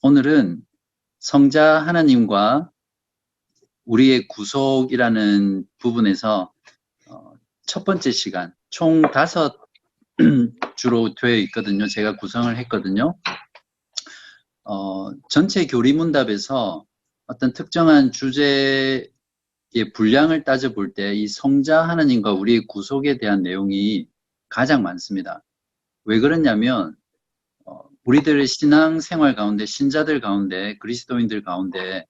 오늘은 성자 하나님과 우리의 구속이라는 부분에서 첫 번째 시간, 총 5주로 되어 있거든요. 제가 구성을 했거든요. 전체 교리문답에서 어떤 특정한 주제의 분량을 따져볼 때 이 성자 하나님과 우리의 구속에 대한 내용이 가장 많습니다. 왜 그러냐면 우리들의 신앙생활 가운데, 신자들 가운데, 그리스도인들 가운데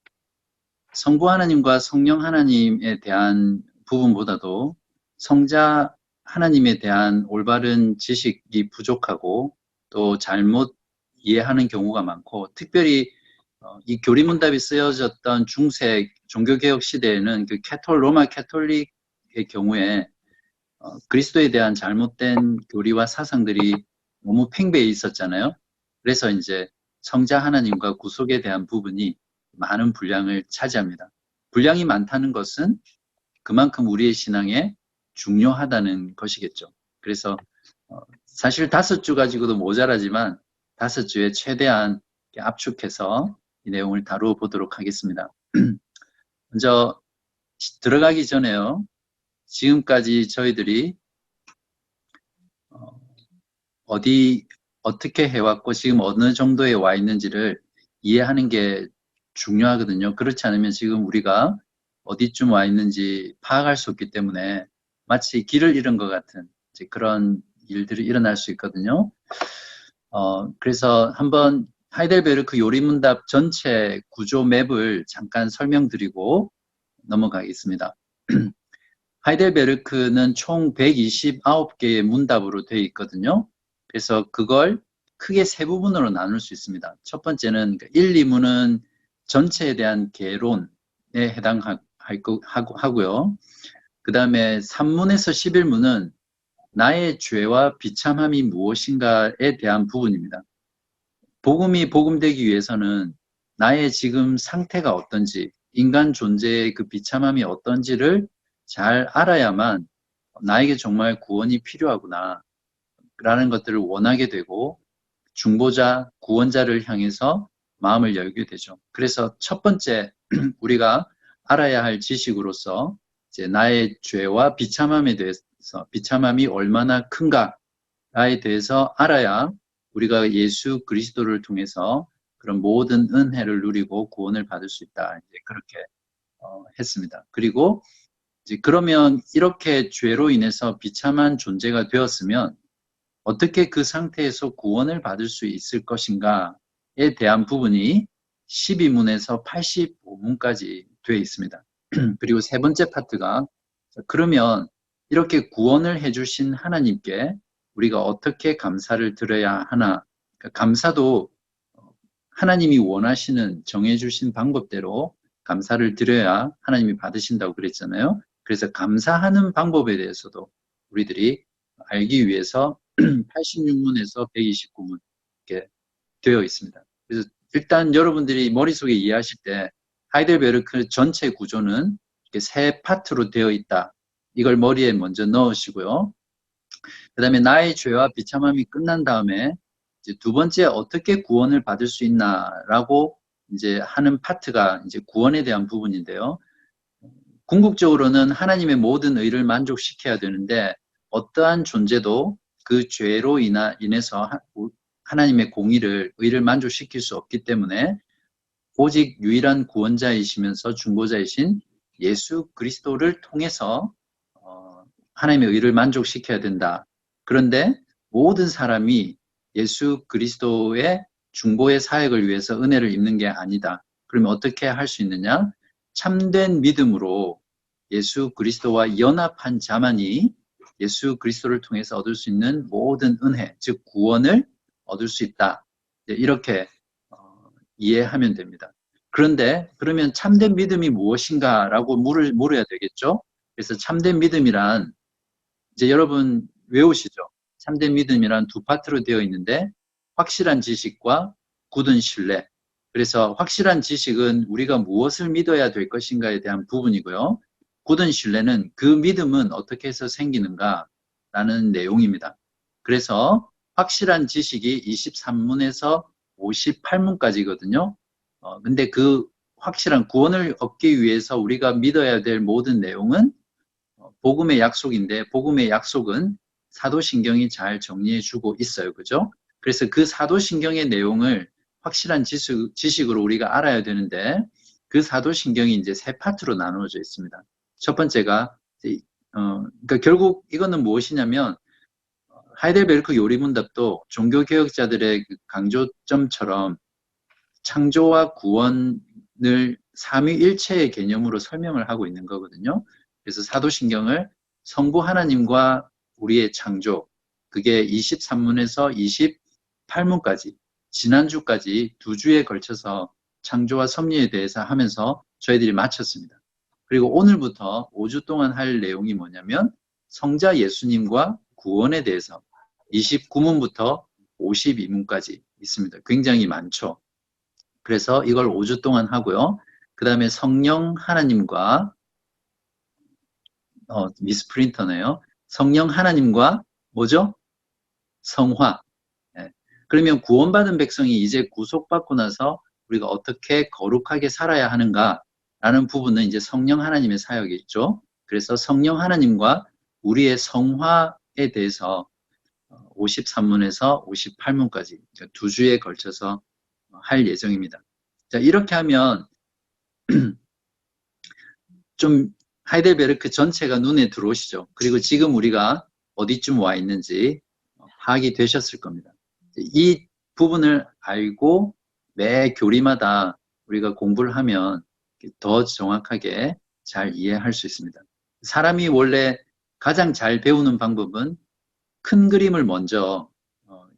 성부 하나님과 성령 하나님에 대한 부분보다도 성자 하나님에 대한 올바른 지식이 부족하고 또 잘못 이해하는 경우가 많고, 특별히 이 교리문답이 쓰여졌던 중세 종교개혁 시대에는 그 로마 캐톨릭의 경우에 그리스도에 대한 잘못된 교리와 사상들이 너무 팽배해 있었잖아요. 그래서 이제 성자 하나님과 구속에 대한 부분이 많은 분량을 차지합니다. 분량이 많다는 것은 그만큼 우리의 신앙에 중요하다는 것이겠죠. 그래서 사실 5주 가지고도 모자라지만 5주에 최대한 압축해서 이 내용을 다루어 보도록 하겠습니다. 먼저 들어가기 전에요. 지금까지 저희들이 어떻게 해왔고 지금 어느 정도에 와 있는지를 이해하는 게 중요하거든요. 그렇지 않으면 지금 우리가 어디쯤 와 있는지 파악할 수 없기 때문에 마치 길을 잃은 것 같은 그런 일들이 일어날 수 있거든요. 그래서 한번 하이델베르크 요리문답 전체 구조 맵을 잠깐 설명드리고 넘어가겠습니다. 하이델베르크는 총 129개의 문답으로 되어 있거든요. 그래서 그걸 크게 세 부분으로 나눌 수 있습니다. 첫 번째는 1, 2문은 전체에 대한 개론에 해당하고요. 그 다음에 3문에서 11문은 나의 죄와 비참함이 무엇인가에 대한 부분입니다. 복음이 복음되기 위해서는 나의 지금 상태가 어떤지, 인간 존재의 그 비참함이 어떤지를 잘 알아야만 나에게 정말 구원이 필요하구나 라는 것들을 원하게 되고 중보자, 구원자를 향해서 마음을 열게 되죠. 그래서 첫 번째 우리가 알아야 할 지식으로서 이제 나의 죄와 비참함에 대해서, 비참함이 얼마나 큰가에 대해서 알아야 우리가 예수 그리스도를 통해서 그런 모든 은혜를 누리고 구원을 받을 수 있다. 이제 그렇게 했습니다. 그리고 이제 그러면 이렇게 죄로 인해서 비참한 존재가 되었으면 어떻게 그 상태에서 구원을 받을 수 있을 것인가에 대한 부분이 12문에서 85문까지 되어 있습니다. 그리고 세 번째 파트가 그러면 이렇게 구원을 해주신 하나님께 우리가 어떻게 감사를 드려야 하나. 그러니까 감사도 하나님이 원하시는 정해주신 방법대로 감사를 드려야 하나님이 받으신다고 그랬잖아요. 그래서 감사하는 방법에 대해서도 우리들이 알기 위해서 86문에서 129문 이렇게 되어 있습니다. 그래서 일단 여러분들이 머릿속에 이해하실 때 하이델베르크 전체 구조는 이렇게 세 파트로 되어 있다. 이걸 머리에 먼저 넣으시고요. 그 다음에 나의 죄와 비참함이 끝난 다음에 이제 두 번째 어떻게 구원을 받을 수 있나라고 이제 하는 파트가 이제 구원에 대한 부분인데요. 궁극적으로는 하나님의 모든 의를 만족시켜야 되는데 어떠한 존재도 그 죄로 인해서 하나님의 의를 만족시킬 수 없기 때문에 오직 유일한 구원자이시면서 중보자이신 예수 그리스도를 통해서 하나님의 의를 만족시켜야 된다. 그런데 모든 사람이 예수 그리스도의 중보의 사역을 위해서 은혜를 입는 게 아니다. 그러면 어떻게 할 수 있느냐? 참된 믿음으로 예수 그리스도와 연합한 자만이 예수 그리스도를 통해서 얻을 수 있는 모든 은혜, 즉 구원을 얻을 수 있다. 이렇게 이해하면 됩니다. 그런데 그러면 참된 믿음이 무엇인가라고 물어야 되겠죠? 그래서 참된 믿음이란 이제 여러분 외우시죠? 참된 믿음이란 두 파트로 되어 있는데 확실한 지식과 굳은 신뢰. 그래서 확실한 지식은 우리가 무엇을 믿어야 될 것인가에 대한 부분이고요. 굳은 신뢰는 그 믿음은 어떻게 해서 생기는가라는 내용입니다. 그래서 확실한 지식이 23문에서 58문까지거든요. 근데 그 확실한 구원을 얻기 위해서 우리가 믿어야 될 모든 내용은 복음의 약속인데, 복음의 약속은 사도신경이 잘 정리해주고 있어요. 그죠? 그래서 그 사도신경의 내용을 확실한 지식으로 우리가 알아야 되는데, 그 사도신경이 이제 세 파트로 나누어져 있습니다. 첫 번째가, 그러니까 결국 이거는 무엇이냐면, 하이델베르크 요리문답도 종교개혁자들의 그 강조점처럼 창조와 구원을 삼위일체의 개념으로 설명을 하고 있는 거거든요. 그래서 사도신경을 성부 하나님과 우리의 창조, 그게 23문에서 28문까지, 지난주까지 두 주에 걸쳐서 창조와 섭리에 대해서 하면서 저희들이 마쳤습니다. 그리고 오늘부터 5주 동안 할 내용이 뭐냐면 성자 예수님과 구원에 대해서 29문부터 52문까지 있습니다. 굉장히 많죠. 그래서 이걸 5주 동안 하고요. 그 다음에 성령 하나님과 미스프린터네요. 성령 하나님과 뭐죠? 성화. 예. 그러면 구원받은 백성이 이제 구속받고 나서 우리가 어떻게 거룩하게 살아야 하는가라는 부분은 이제 성령 하나님의 사역이 있죠. 그래서 성령 하나님과 우리의 성화에 대해서 53문에서 58문까지 두 주에 걸쳐서 할 예정입니다. 자, 이렇게 하면 좀 하이델베르크 전체가 눈에 들어오시죠. 그리고 지금 우리가 어디쯤 와 있는지 파악이 되셨을 겁니다. 이 부분을 알고 매 교리마다 우리가 공부를 하면 더 정확하게 잘 이해할 수 있습니다. 사람이 원래 가장 잘 배우는 방법은 큰 그림을 먼저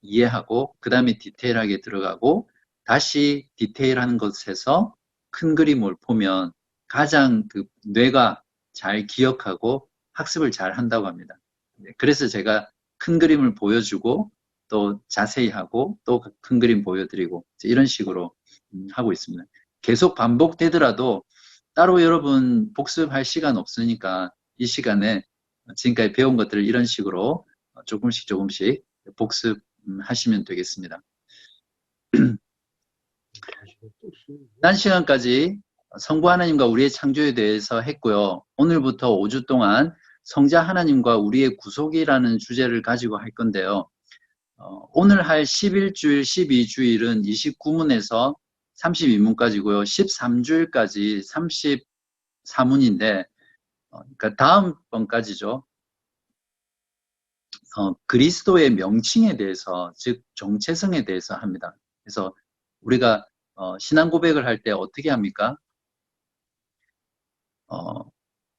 이해하고 그 다음에 디테일하게 들어가고 다시 디테일한 것에서 큰 그림을 보면 가장 그 뇌가 잘 기억하고 학습을 잘 한다고 합니다. 그래서 제가 큰 그림을 보여주고 또 자세히 하고 또 큰 그림 보여드리고 이런 식으로 하고 있습니다. 계속 반복되더라도 따로 여러분 복습할 시간 없으니까 이 시간에 지금까지 배운 것들을 이런 식으로 조금씩 복습하시면 되겠습니다. 지난 시간까지 성부 하나님과 우리의 창조에 대해서 했고요. 오늘부터 5주 동안 성자 하나님과 우리의 구속이라는 주제를 가지고 할 건데요. 오늘 할 11주일, 12주일은 29문에서 32문까지고요. 13주일까지 34문인데 그러니까 다음번까지죠. 그리스도의 명칭에 대해서, 즉 정체성에 대해서 합니다. 그래서 우리가 신앙 고백을 할 때 어떻게 합니까?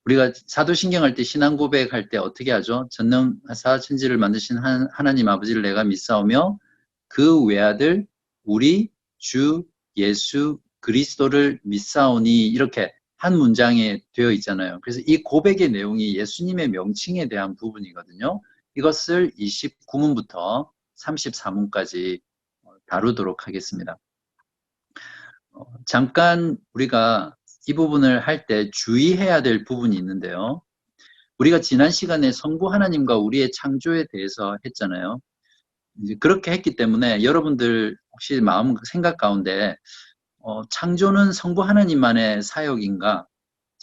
우리가 사도신경 할 때 신앙 고백할 때 어떻게 하죠? 전능하사 천지를 만드신 하나님 아버지를 내가 믿사오며 그 외아들 우리 주 예수 그리스도를 믿사오니, 이렇게 한 문장에 되어 있잖아요. 그래서 이 고백의 내용이 예수님의 명칭에 대한 부분이거든요. 이것을 29문부터 34문까지 다루도록 하겠습니다. 잠깐 우리가 이 부분을 할 때 주의해야 될 부분이 있는데요. 우리가 지난 시간에 성부 하나님과 우리의 창조에 대해서 했잖아요. 이제 그렇게 했기 때문에 여러분들 혹시 마음 생각 가운데 창조는 성부 하나님만의 사역인가?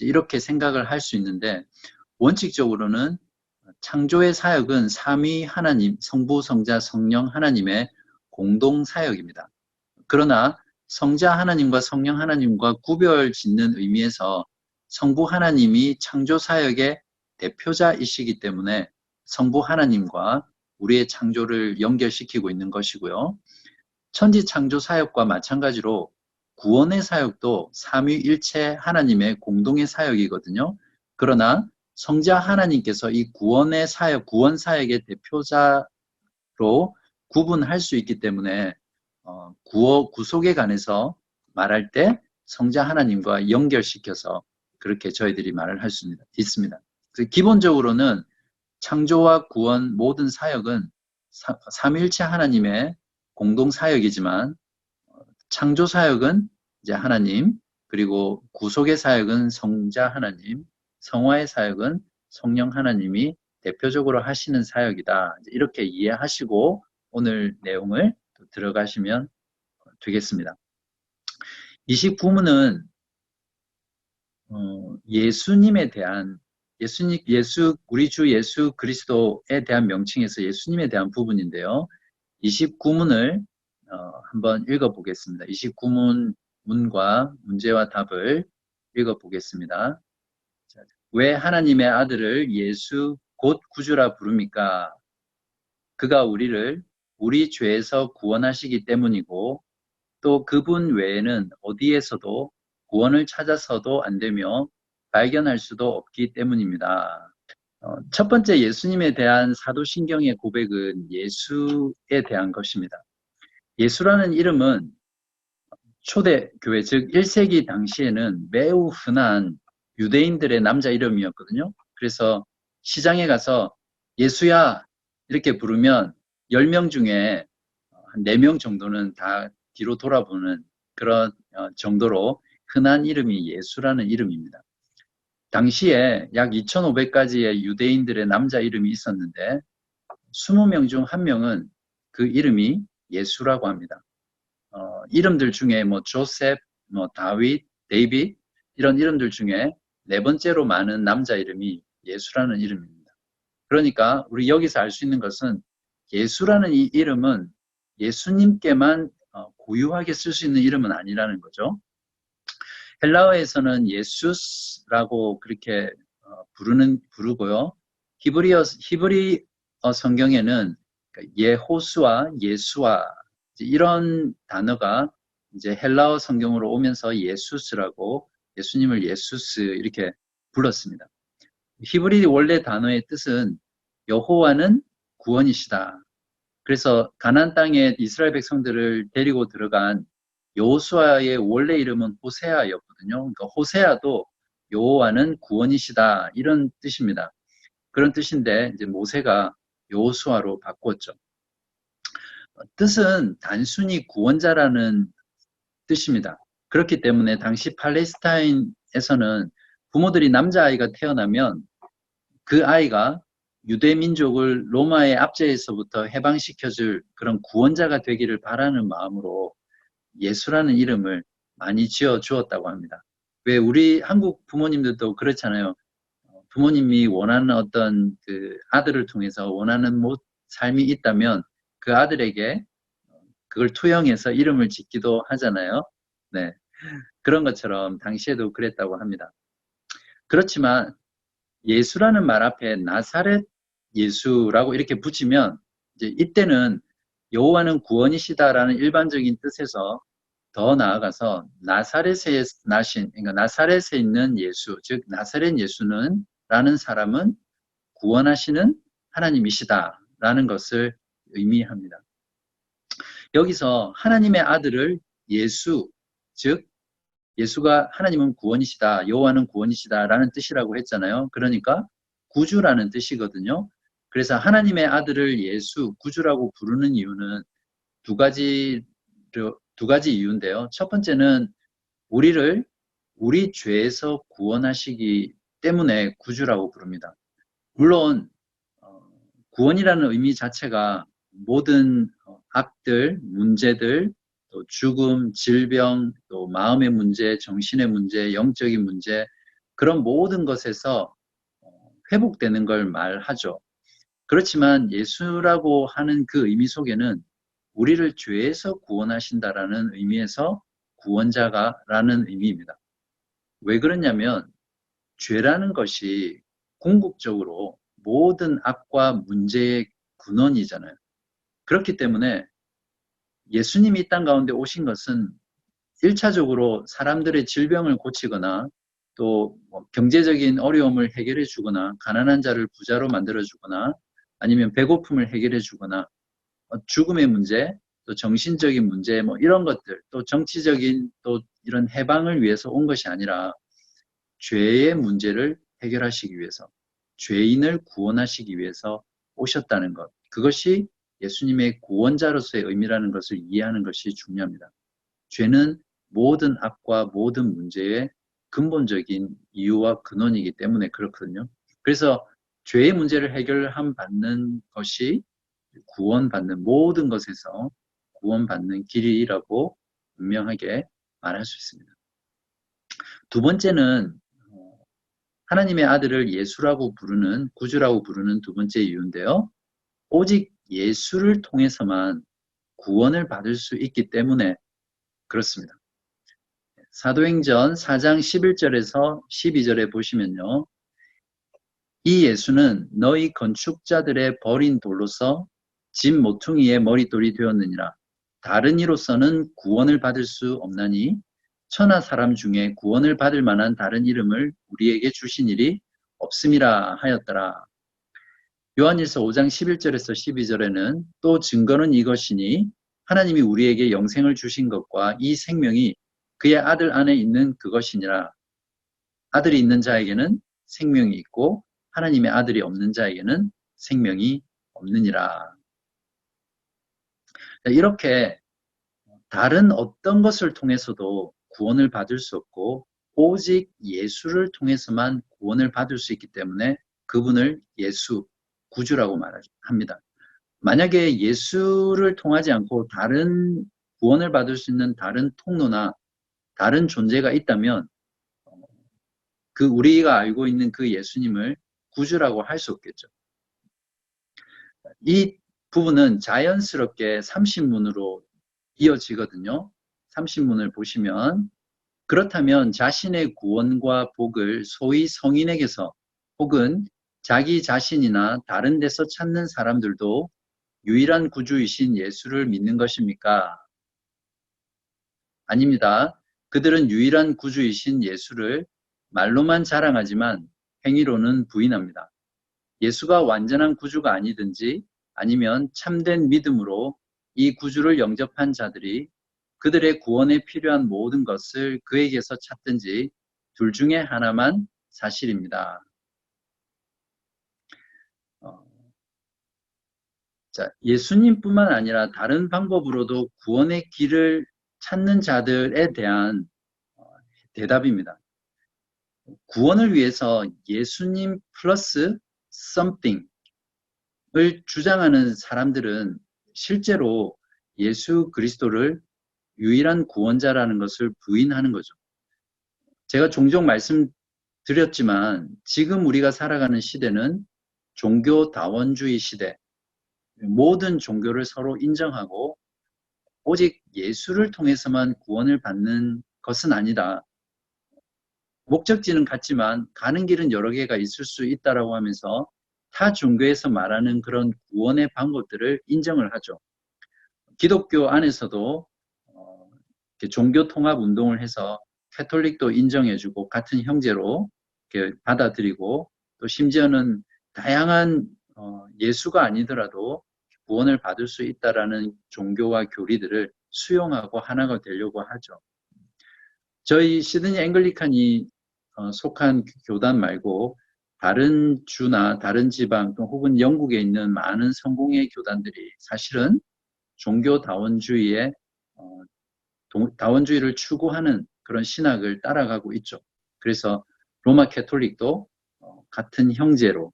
이렇게 생각을 할 수 있는데, 원칙적으로는 창조의 사역은 삼위 하나님, 성부, 성자, 성령 하나님의 공동 사역입니다. 그러나 성자 하나님과 성령 하나님과 구별 짓는 의미에서 성부 하나님이 창조 사역의 대표자이시기 때문에 성부 하나님과 우리의 창조를 연결시키고 있는 것이고요. 천지 창조 사역과 마찬가지로 구원의 사역도 삼위일체 하나님의 공동의 사역이거든요. 그러나 성자 하나님께서 이 구원의 사역, 구원 사역의 대표자로 구분할 수 있기 때문에 구속에 관해서 말할 때 성자 하나님과 연결시켜서 그렇게 저희들이 말을 할 수 있습니다. 그래서 기본적으로는 창조와 구원 모든 사역은 삼위일체 하나님의 공동 사역이지만 창조 사역은 이제 하나님, 그리고 구속의 사역은 성자 하나님, 성화의 사역은 성령 하나님이 대표적으로 하시는 사역이다. 이렇게 이해하시고 오늘 내용을 들어가시면 되겠습니다. 29문은 예수님에 대한 우리 주 예수 그리스도에 대한 명칭에서 예수님에 대한 부분인데요. 29문을 한번 읽어보겠습니다. 29문 문과 문제와 답을 읽어보겠습니다. 왜 하나님의 아들을 예수 곧 구주라 부릅니까? 그가 우리를 우리 죄에서 구원하시기 때문이고 또 그분 외에는 어디에서도 구원을 찾아서도 안 되며 발견할 수도 없기 때문입니다. 첫 번째 예수님에 대한 사도신경의 고백은 예수에 대한 것입니다. 예수라는 이름은 초대교회, 즉 1세기 당시에는 매우 흔한 유대인들의 남자 이름이었거든요. 그래서 시장에 가서 예수야 이렇게 부르면 10명 중에 한 4명 정도는 다 뒤로 돌아보는 그런 정도로 흔한 이름이 예수라는 이름입니다. 당시에 약 2,500가지의 유대인들의 남자 이름이 있었는데 20명 중 1명은 그 이름이 예수라고 합니다. 이름들 중에 뭐 조셉, 뭐 다윗, 데이빗 이런 이름들 중에 4번째로 많은 남자 이름이 예수라는 이름입니다. 그러니까 우리 여기서 알 수 있는 것은 예수라는 이 이름은 예수님께만 고유하게 쓸 수 있는 이름은 아니라는 거죠. 헬라어에서는 예수스라고 그렇게 부르고요. 히브리어 성경에는 예호수아, 예수아 이런 단어가 이제 헬라어 성경으로 오면서 예수스라고 예수님을 예수스 이렇게 불렀습니다. 히브리 원래 단어의 뜻은 여호와는 구원이시다. 그래서 가나안 땅에 이스라엘 백성들을 데리고 들어간 여호수아의 원래 이름은 호세아였거든요. 그러니까 호세아도 여호와는 구원이시다 이런 뜻입니다. 그런 뜻인데 이제 모세가 여호수아로 바꿨죠. 뜻은 단순히 구원자라는 뜻입니다. 그렇기 때문에 당시 팔레스타인에서는 부모들이 남자아이가 태어나면 그 아이가 유대 민족을 로마의 압제에서부터 해방시켜줄 그런 구원자가 되기를 바라는 마음으로 예수라는 이름을 많이 지어 주었다고 합니다. 왜 우리 한국 부모님들도 그렇잖아요. 부모님이 원하는 어떤 그 아들을 통해서 원하는 삶이 있다면 그 아들에게 그걸 투영해서 이름을 짓기도 하잖아요. 네. 그런 것처럼 당시에도 그랬다고 합니다. 그렇지만 예수라는 말 앞에 나사렛 예수라고 이렇게 붙이면 이제 이때는 여호와는 구원이시다라는 일반적인 뜻에서 더 나아가서 나사렛에 나신, 그러니까 나사렛에 있는 예수, 즉 나사렛 예수는 라는 사람은 구원하시는 하나님이시다라는 것을 의미합니다. 여기서 하나님의 아들을 예수, 즉 예수가 하나님은 구원이시다, 여호와는 구원이시다라는 뜻이라고 했잖아요. 그러니까 구주라는 뜻이거든요. 그래서 하나님의 아들을 예수, 구주라고 부르는 이유는 두 가지 이유인데요. 첫 번째는 우리를 우리 죄에서 구원하시기 때문에 구주라고 부릅니다. 물론 구원이라는 의미 자체가 모든 악들, 문제들, 또 죽음, 질병, 또 마음의 문제, 정신의 문제, 영적인 문제 그런 모든 것에서 회복되는 걸 말하죠. 그렇지만 예수라고 하는 그 의미 속에는 우리를 죄에서 구원하신다라는 의미에서 구원자가라는 의미입니다. 왜 그러냐면 죄라는 것이 궁극적으로 모든 악과 문제의 근원이잖아요. 그렇기 때문에 예수님이 이 땅 가운데 오신 것은 1차적으로 사람들의 질병을 고치거나 또 경제적인 어려움을 해결해 주거나 가난한 자를 부자로 만들어 주거나 아니면 배고픔을 해결해 주거나 죽음의 문제, 또 정신적인 문제 이런 것들, 또 정치적인 또 이런 해방을 위해서 온 것이 아니라 죄의 문제를 해결하시기 위해서 죄인을 구원하시기 위해서 오셨다는 것. 그것이 예수님의 구원자로서의 의미라는 것을 이해하는 것이 중요합니다. 죄는 모든 악과 모든 문제의 근본적인 이유와 근원이기 때문에 그렇거든요. 그래서 죄의 문제를 해결함 받는 것이 구원받는 모든 것에서 구원받는 길이라고 분명하게 말할 수 있습니다. 두 번째는 하나님의 아들을 예수라고 부르는, 구주라고 부르는 두 번째 이유인데요. 오직 예수를 통해서만 구원을 받을 수 있기 때문에 그렇습니다. 사도행전 4장 11절에서 12절에 보시면요. 이 예수는 너희 건축자들의 버린 돌로서 집 모퉁이의 머릿돌이 되었느니라. 다른 이로서는 구원을 받을 수 없나니 천하 사람 중에 구원을 받을 만한 다른 이름을 우리에게 주신 일이 없음이라 하였더라. 요한일서 5장 11절에서 12절에는 또 증거는 이것이니 하나님이 우리에게 영생을 주신 것과 이 생명이 그의 아들 안에 있는 그것이니라. 아들이 있는 자에게는 생명이 있고 하나님의 아들이 없는 자에게는 생명이 없느니라. 이렇게 다른 어떤 것을 통해서도 구원을 받을 수 없고 오직 예수를 통해서만 구원을 받을 수 있기 때문에 그분을 예수, 구주라고 말합니다. 만약에 예수를 통하지 않고 다른 구원을 받을 수 있는 다른 통로나 다른 존재가 있다면 그 우리가 알고 있는 그 예수님을 구주라고 할 수 없겠죠. 이 부분은 자연스럽게 30문으로 이어지거든요. 30문을 보시면 그렇다면 자신의 구원과 복을 소위 성인에게서 혹은 자기 자신이나 다른 데서 찾는 사람들도 유일한 구주이신 예수를 믿는 것입니까? 아닙니다. 그들은 유일한 구주이신 예수를 말로만 자랑하지만 행위로는 부인합니다. 예수가 완전한 구주가 아니든지 아니면 참된 믿음으로 이 구주를 영접한 자들이 그들의 구원에 필요한 모든 것을 그에게서 찾든지 둘 중에 하나만 사실입니다. 자, 예수님뿐만 아니라 다른 방법으로도 구원의 길을 찾는 자들에 대한 대답입니다. 구원을 위해서 예수님 플러스 something을 주장하는 사람들은 실제로 예수 그리스도를 유일한 구원자라는 것을 부인하는 거죠. 제가 종종 말씀드렸지만 지금 우리가 살아가는 시대는 종교다원주의 시대, 모든 종교를 서로 인정하고 오직 예수를 통해서만 구원을 받는 것은 아니다. 목적지는 같지만 가는 길은 여러 개가 있을 수 있다라고 하면서 타 종교에서 말하는 그런 구원의 방법들을 인정을 하죠. 기독교 안에서도 종교 통합 운동을 해서 캐톨릭도 인정해주고 같은 형제로 이렇게 받아들이고 또 심지어는 다양한 예수가 아니더라도 구원을 받을 수 있다라는 종교와 교리들을 수용하고 하나가 되려고 하죠. 저희 시드니 앵글리칸이 속한 교단 말고 다른 주나 다른 지방 또 혹은 영국에 있는 많은 성공의 교단들이 사실은 종교다원주의의 다원주의를 추구하는 그런 신학을 따라가고 있죠. 그래서 로마 캐톨릭도 같은 형제로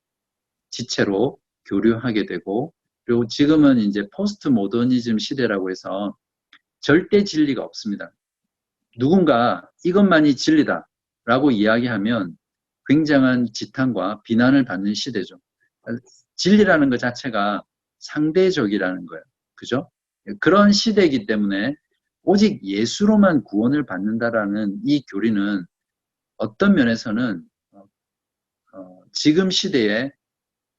지체로 교류하게 되고 그리고 지금은 이제 포스트 모더니즘 시대라고 해서 절대 진리가 없습니다. 누군가 이것만이 진리다 라고 이야기하면 굉장한 지탄과 비난을 받는 시대죠. 진리라는 것 자체가 상대적이라는 거예요. 그죠? 그런 시대이기 때문에 오직 예수로만 구원을 받는다라는 이 교리는 어떤 면에서는 지금 시대에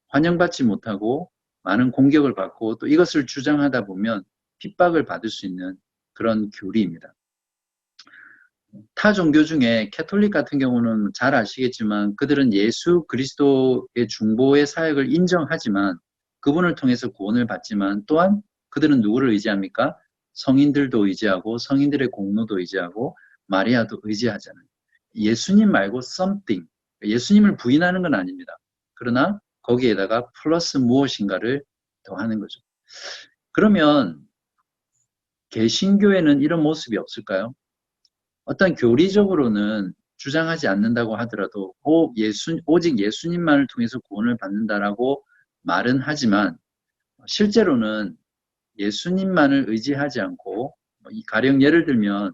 환영받지 못하고 많은 공격을 받고 또 이것을 주장하다 보면 핍박을 받을 수 있는 그런 교리입니다. 타 종교 중에 캐톨릭 같은 경우는 잘 아시겠지만 그들은 예수 그리스도의 중보의 사역을 인정하지만 그분을 통해서 구원을 받지만 또한 그들은 누구를 의지합니까? 성인들도 의지하고 성인들의 공로도 의지하고 마리아도 의지하잖아요. 예수님 말고 something, 예수님을 부인하는 건 아닙니다. 그러나 거기에다가 플러스 무엇인가를 더하는 거죠. 그러면 개신교에는 이런 모습이 없을까요? 어떤 교리적으로는 주장하지 않는다고 하더라도 오직 예수님만을 통해서 구원을 받는다라고 말은 하지만 실제로는 예수님만을 의지하지 않고 이 가령 예를 들면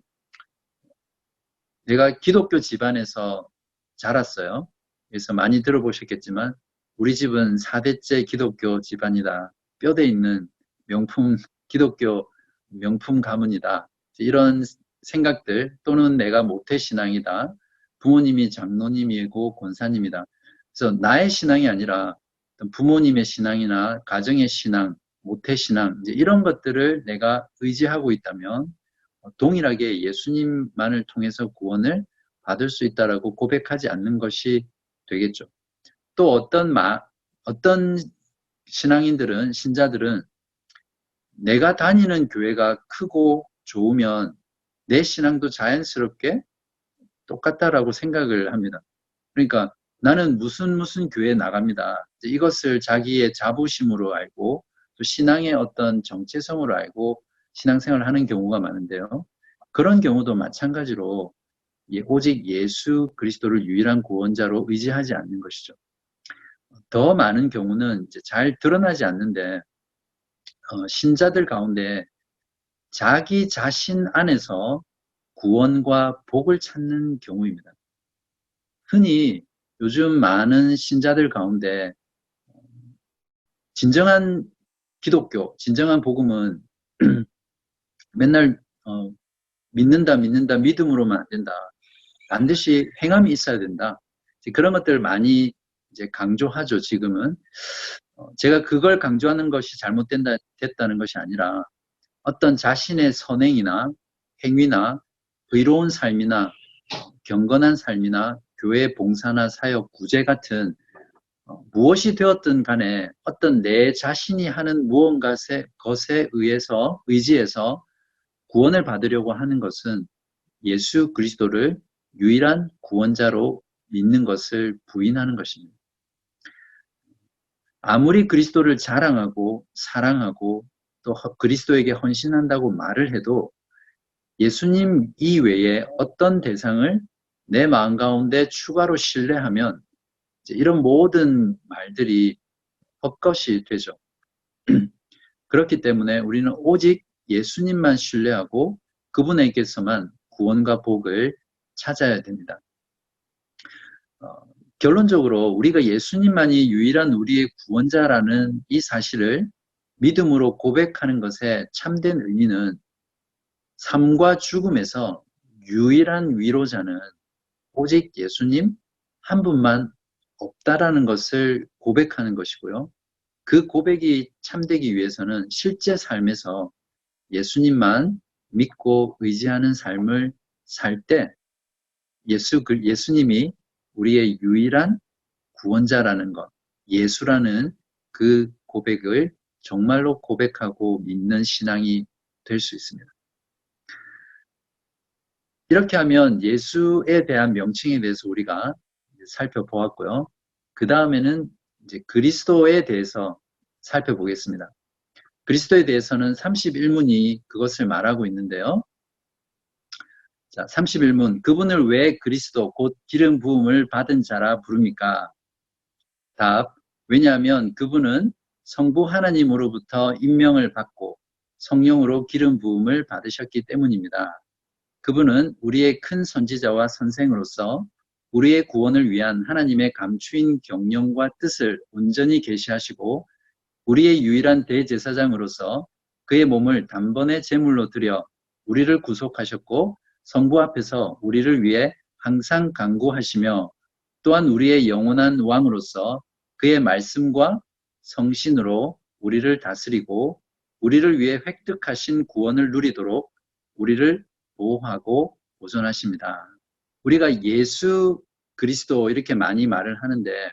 내가 기독교 집안에서 자랐어요. 그래서 많이 들어보셨겠지만 우리 집은 4대째 기독교 집안이다. 뼈대 있는 명품 기독교 명품 가문이다. 이런 생각들 또는 내가 모태신앙이다. 부모님이 장로님이고 권사님이다. 그래서 나의 신앙이 아니라 부모님의 신앙이나 가정의 신앙, 모태신앙 이런 것들을 내가 의지하고 있다면 동일하게 예수님만을 통해서 구원을 받을 수 있다라고 고백하지 않는 것이 되겠죠. 또 어떤 신앙인들은, 신자들은 내가 다니는 교회가 크고 좋으면 내 신앙도 자연스럽게 똑같다라고 생각을 합니다. 그러니까 나는 무슨 교회에 나갑니다. 이것을 자기의 자부심으로 알고 또 신앙의 어떤 정체성으로 알고 신앙생활을 하는 경우가 많은데요. 그런 경우도 마찬가지로 오직 예수 그리스도를 유일한 구원자로 의지하지 않는 것이죠. 더 많은 경우는 이제 잘 드러나지 않는데 신자들 가운데 자기 자신 안에서 구원과 복을 찾는 경우입니다. 흔히 요즘 많은 신자들 가운데 진정한 기독교, 진정한 복음은 맨날 믿는다, 믿음으로만 안 된다. 반드시 행함이 있어야 된다. 그런 것들을 많이 이제 강조하죠, 지금은. 제가 그걸 강조하는 것이 됐다는 것이 아니라 어떤 자신의 선행이나 행위나 의로운 삶이나 경건한 삶이나 교회 봉사나 사역, 구제 같은 무엇이 되었든 간에 어떤 내 자신이 하는 무언가의 것에 의지해서 구원을 받으려고 하는 것은 예수 그리스도를 유일한 구원자로 믿는 것을 부인하는 것입니다. 아무리 그리스도를 자랑하고 사랑하고 또 그리스도에게 헌신한다고 말을 해도 예수님 이외에 어떤 대상을 내 마음 가운데 추가로 신뢰하면 이런 모든 말들이 헛것이 되죠. 그렇기 때문에 우리는 오직 예수님만 신뢰하고 그분에게서만 구원과 복을 찾아야 됩니다. 결론적으로 우리가 예수님만이 유일한 우리의 구원자라는 이 사실을 믿음으로 고백하는 것의 참된 의미는 삶과 죽음에서 유일한 위로자는 오직 예수님 한 분만 없다라는 것을 고백하는 것이고요. 그 고백이 참되기 위해서는 실제 삶에서 예수님만 믿고 의지하는 삶을 살 때 예수님이 우리의 유일한 구원자라는 것, 예수라는 그 고백을 정말로 고백하고 믿는 신앙이 될 수 있습니다. 이렇게 하면 예수에 대한 명칭에 대해서 우리가 살펴보았고요. 그 다음에는 이제 그리스도에 대해서 살펴보겠습니다. 그리스도에 대해서는 31문이 그것을 말하고 있는데요. 자, 31문. 그분을 왜 그리스도 곧 기름 부음을 받은 자라 부릅니까? 답. 왜냐하면 그분은 성부 하나님으로부터 임명을 받고 성령으로 기름 부음을 받으셨기 때문입니다. 그분은 우리의 큰 선지자와 선생으로서 우리의 구원을 위한 하나님의 감추인 경영과 뜻을 온전히 계시하시고 우리의 유일한 대제사장으로서 그의 몸을 단번에 제물로 드려 우리를 구속하셨고 성부 앞에서 우리를 위해 항상 간구하시며 또한 우리의 영원한 왕으로서 그의 말씀과 성신으로 우리를 다스리고 우리를 위해 획득하신 구원을 누리도록 우리를 보호하고 보존하십니다. 우리가 예수 그리스도 이렇게 많이 말을 하는데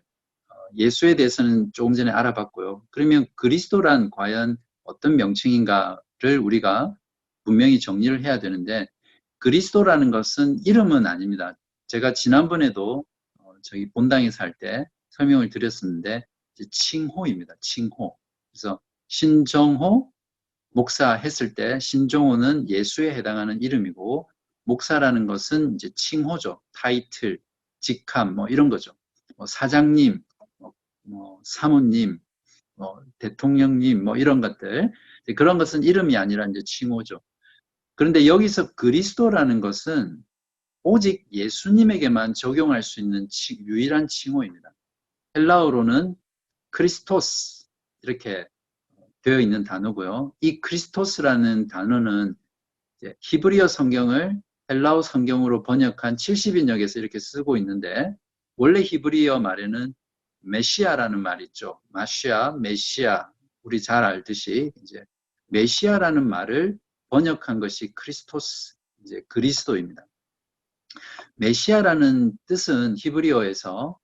예수에 대해서는 조금 전에 알아봤고요. 그러면 그리스도란 과연 어떤 명칭인가를 우리가 분명히 정리를 해야 되는데 그리스도라는 것은 이름은 아닙니다. 제가 지난번에도 저희 본당에서 할 때 설명을 드렸었는데 칭호입니다. 칭호. 그래서 신정호 목사 했을 때 신정호는 예수에 해당하는 이름이고 목사라는 것은 이제 칭호죠. 타이틀, 직함 뭐 이런 거죠. 사장님, 사모님, 대통령님 뭐 이런 것들 그런 것은 이름이 아니라 이제 칭호죠. 그런데 여기서 그리스도라는 것은 오직 예수님에게만 적용할 수 있는 유일한 칭호입니다. 헬라어로는 크리스토스 이렇게 되어 있는 단어고요. 이 크리스토스라는 단어는 히브리어 성경을 헬라어 성경으로 번역한 70인역에서 이렇게 쓰고 있는데, 원래 히브리어 말에는 메시아라는 말 있죠. 마시아, 메시아. 우리 잘 알듯이 이제 메시아라는 말을 번역한 것이 크리스토스, 이제 그리스도입니다. 메시아라는 뜻은 히브리어에서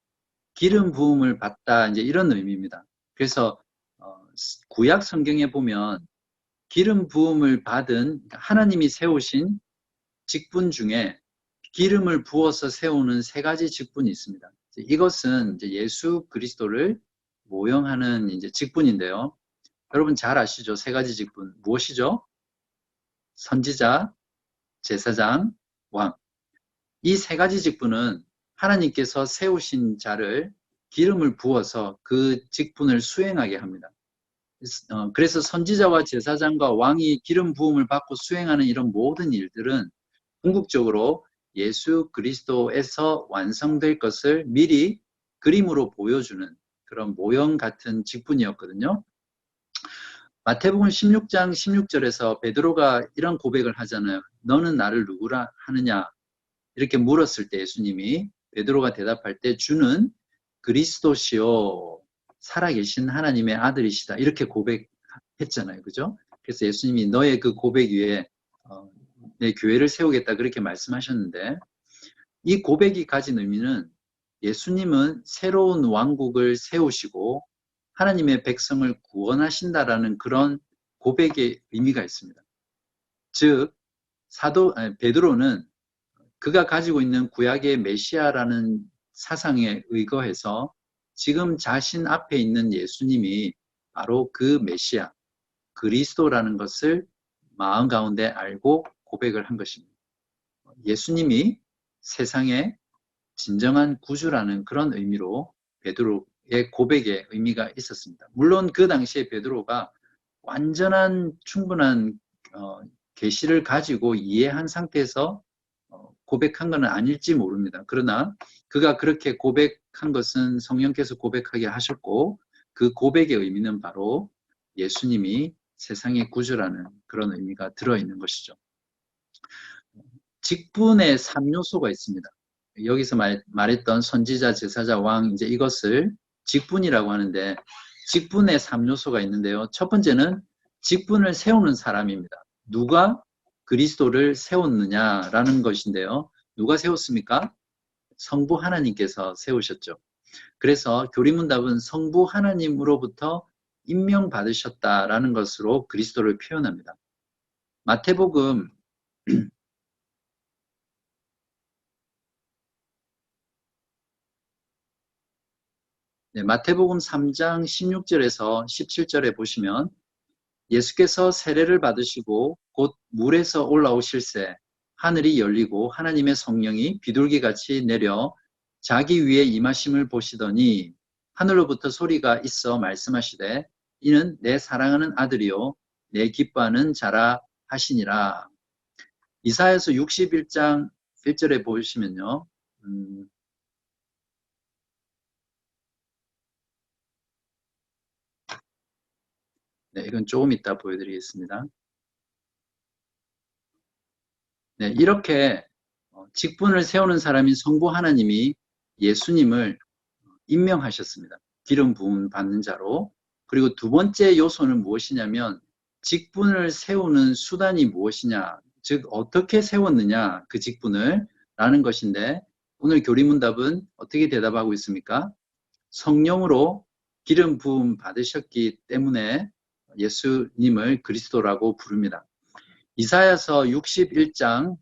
기름 부음을 받다, 이제 이런 의미입니다. 그래서 구약 성경에 보면 기름 부음을 받은 하나님이 세우신 직분 중에 기름을 부어서 세우는 세 가지 직분이 있습니다. 이것은 이제 예수 그리스도를 모형하는 이제 직분인데요. 여러분 잘 아시죠? 세 가지 직분 무엇이죠? 선지자, 제사장, 왕. 이 세 가지 직분은 하나님께서 세우신 자를 기름을 부어서 그 직분을 수행하게 합니다. 그래서 선지자와 제사장과 왕이 기름 부음을 받고 수행하는 이런 모든 일들은 궁극적으로 예수 그리스도에서 완성될 것을 미리 그림으로 보여주는 그런 모형 같은 직분이었거든요. 마태복음 16장 16절에서 베드로가 이런 고백을 하잖아요. 너는 나를 누구라 하느냐? 이렇게 물었을 때 예수님이, 베드로가 대답할 때 주는 그리스도시요 살아계신 하나님의 아들이시다, 이렇게 고백했잖아요. 그죠? 그래서 예수님이 너의 그 고백 위에 내 교회를 세우겠다, 그렇게 말씀하셨는데, 이 고백이 가진 의미는 예수님은 새로운 왕국을 세우시고 하나님의 백성을 구원하신다라는 그런 고백의 의미가 있습니다. 즉 베드로는 그가 가지고 있는 구약의 메시아라는 사상에 의거해서 지금 자신 앞에 있는 예수님이 바로 그 메시아, 그리스도라는 것을 마음 가운데 알고 고백을 한 것입니다. 예수님이 세상의 진정한 구주라는 그런 의미로 베드로의 고백의 의미가 있었습니다. 물론 그 당시에 베드로가 완전한 충분한 계시를 가지고 이해한 상태에서 고백한 것은 아닐지 모릅니다. 그러나 그가 그렇게 고백한 것은 성령께서 고백하게 하셨고, 그 고백의 의미는 바로 예수님이 세상의 구주라는 그런 의미가 들어있는 것이죠. 직분의 3요소가 있습니다. 여기서 말했던 선지자, 제사자, 왕, 이제 이것을 직분이라고 하는데, 직분의 3요소가 있는데요. 첫 번째는 직분을 세우는 사람입니다. 누가 그리스도를 세웠느냐라는 것인데요. 누가 세웠습니까? 성부 하나님께서 세우셨죠. 그래서 교리문답은 성부 하나님으로부터 임명받으셨다라는 것으로 그리스도를 표현합니다. 마태복음 마태복음 3장 16절에서 17절에 보시면 예수께서 세례를 받으시고 곧 물에서 올라오실새 하늘이 열리고 하나님의 성령이 비둘기같이 내려 자기 위에 임하심을 보시더니 하늘로부터 소리가 있어 말씀하시되 이는 내 사랑하는 아들이요 내 기뻐하는 자라 하시니라. 이사야서 61장 1절에 보시면요. 네, 이건 조금 이따 보여드리겠습니다. 네, 이렇게 직분을 세우는 사람인 성부 하나님이 예수님을 임명하셨습니다. 기름 부음 받는 자로. 그리고 두 번째 요소는 무엇이냐면 직분을 세우는 수단이 무엇이냐, 즉 어떻게 세웠느냐, 그 직분을 라는 것인데, 오늘 교리문답은 어떻게 대답하고 있습니까? 성령으로 기름 부음 받으셨기 때문에 예수님을 그리스도라고 부릅니다. 이사야서 61장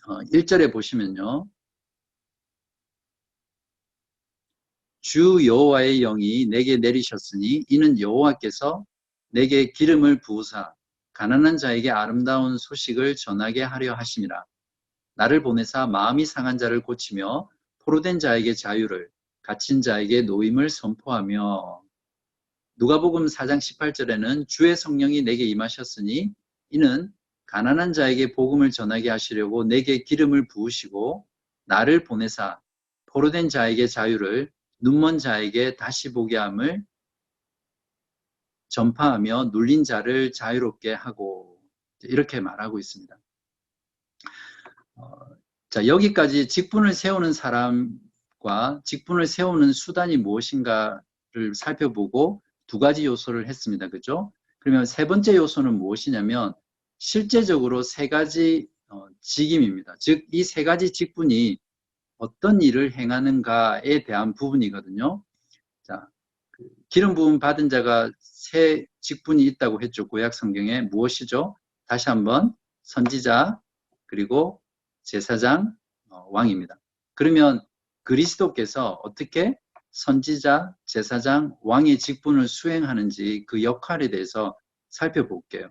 1절에 보시면요. 주 여호와의 영이 내게 내리셨으니 이는 여호와께서 내게 기름을 부으사 가난한 자에게 아름다운 소식을 전하게 하려 하심이라. 나를 보내사 마음이 상한 자를 고치며 포로된 자에게 자유를, 갇힌 자에게 노임을 선포하며. 누가복음 4장 18절에는 주의 성령이 내게 임하셨으니 이는 가난한 자에게 복음을 전하게 하시려고 내게 기름을 부으시고 나를 보내사 포로된 자에게 자유를 눈먼 자에게 다시 보게 함을 전파하며 눌린 자를 자유롭게 하고 이렇게 말하고 있습니다. 자, 여기까지 직분을 세우는 사람과 직분을 세우는 수단이 무엇인가를 살펴보고 두 가지 요소를 했습니다. 그죠? 그러면 세 번째 요소는 무엇이냐면 실제적으로 세 가지 직임입니다. 즉, 이 세 가지 직분이 어떤 일을 행하는가에 대한 부분이거든요. 자, 기름 부음 받은 자가 세 직분이 있다고 했죠. 구약 성경에 무엇이죠? 다시 한번 선지자, 그리고 제사장, 왕입니다. 그러면 그리스도께서 어떻게 선지자, 제사장, 왕의 직분을 수행하는지 그 역할에 대해서 살펴볼게요.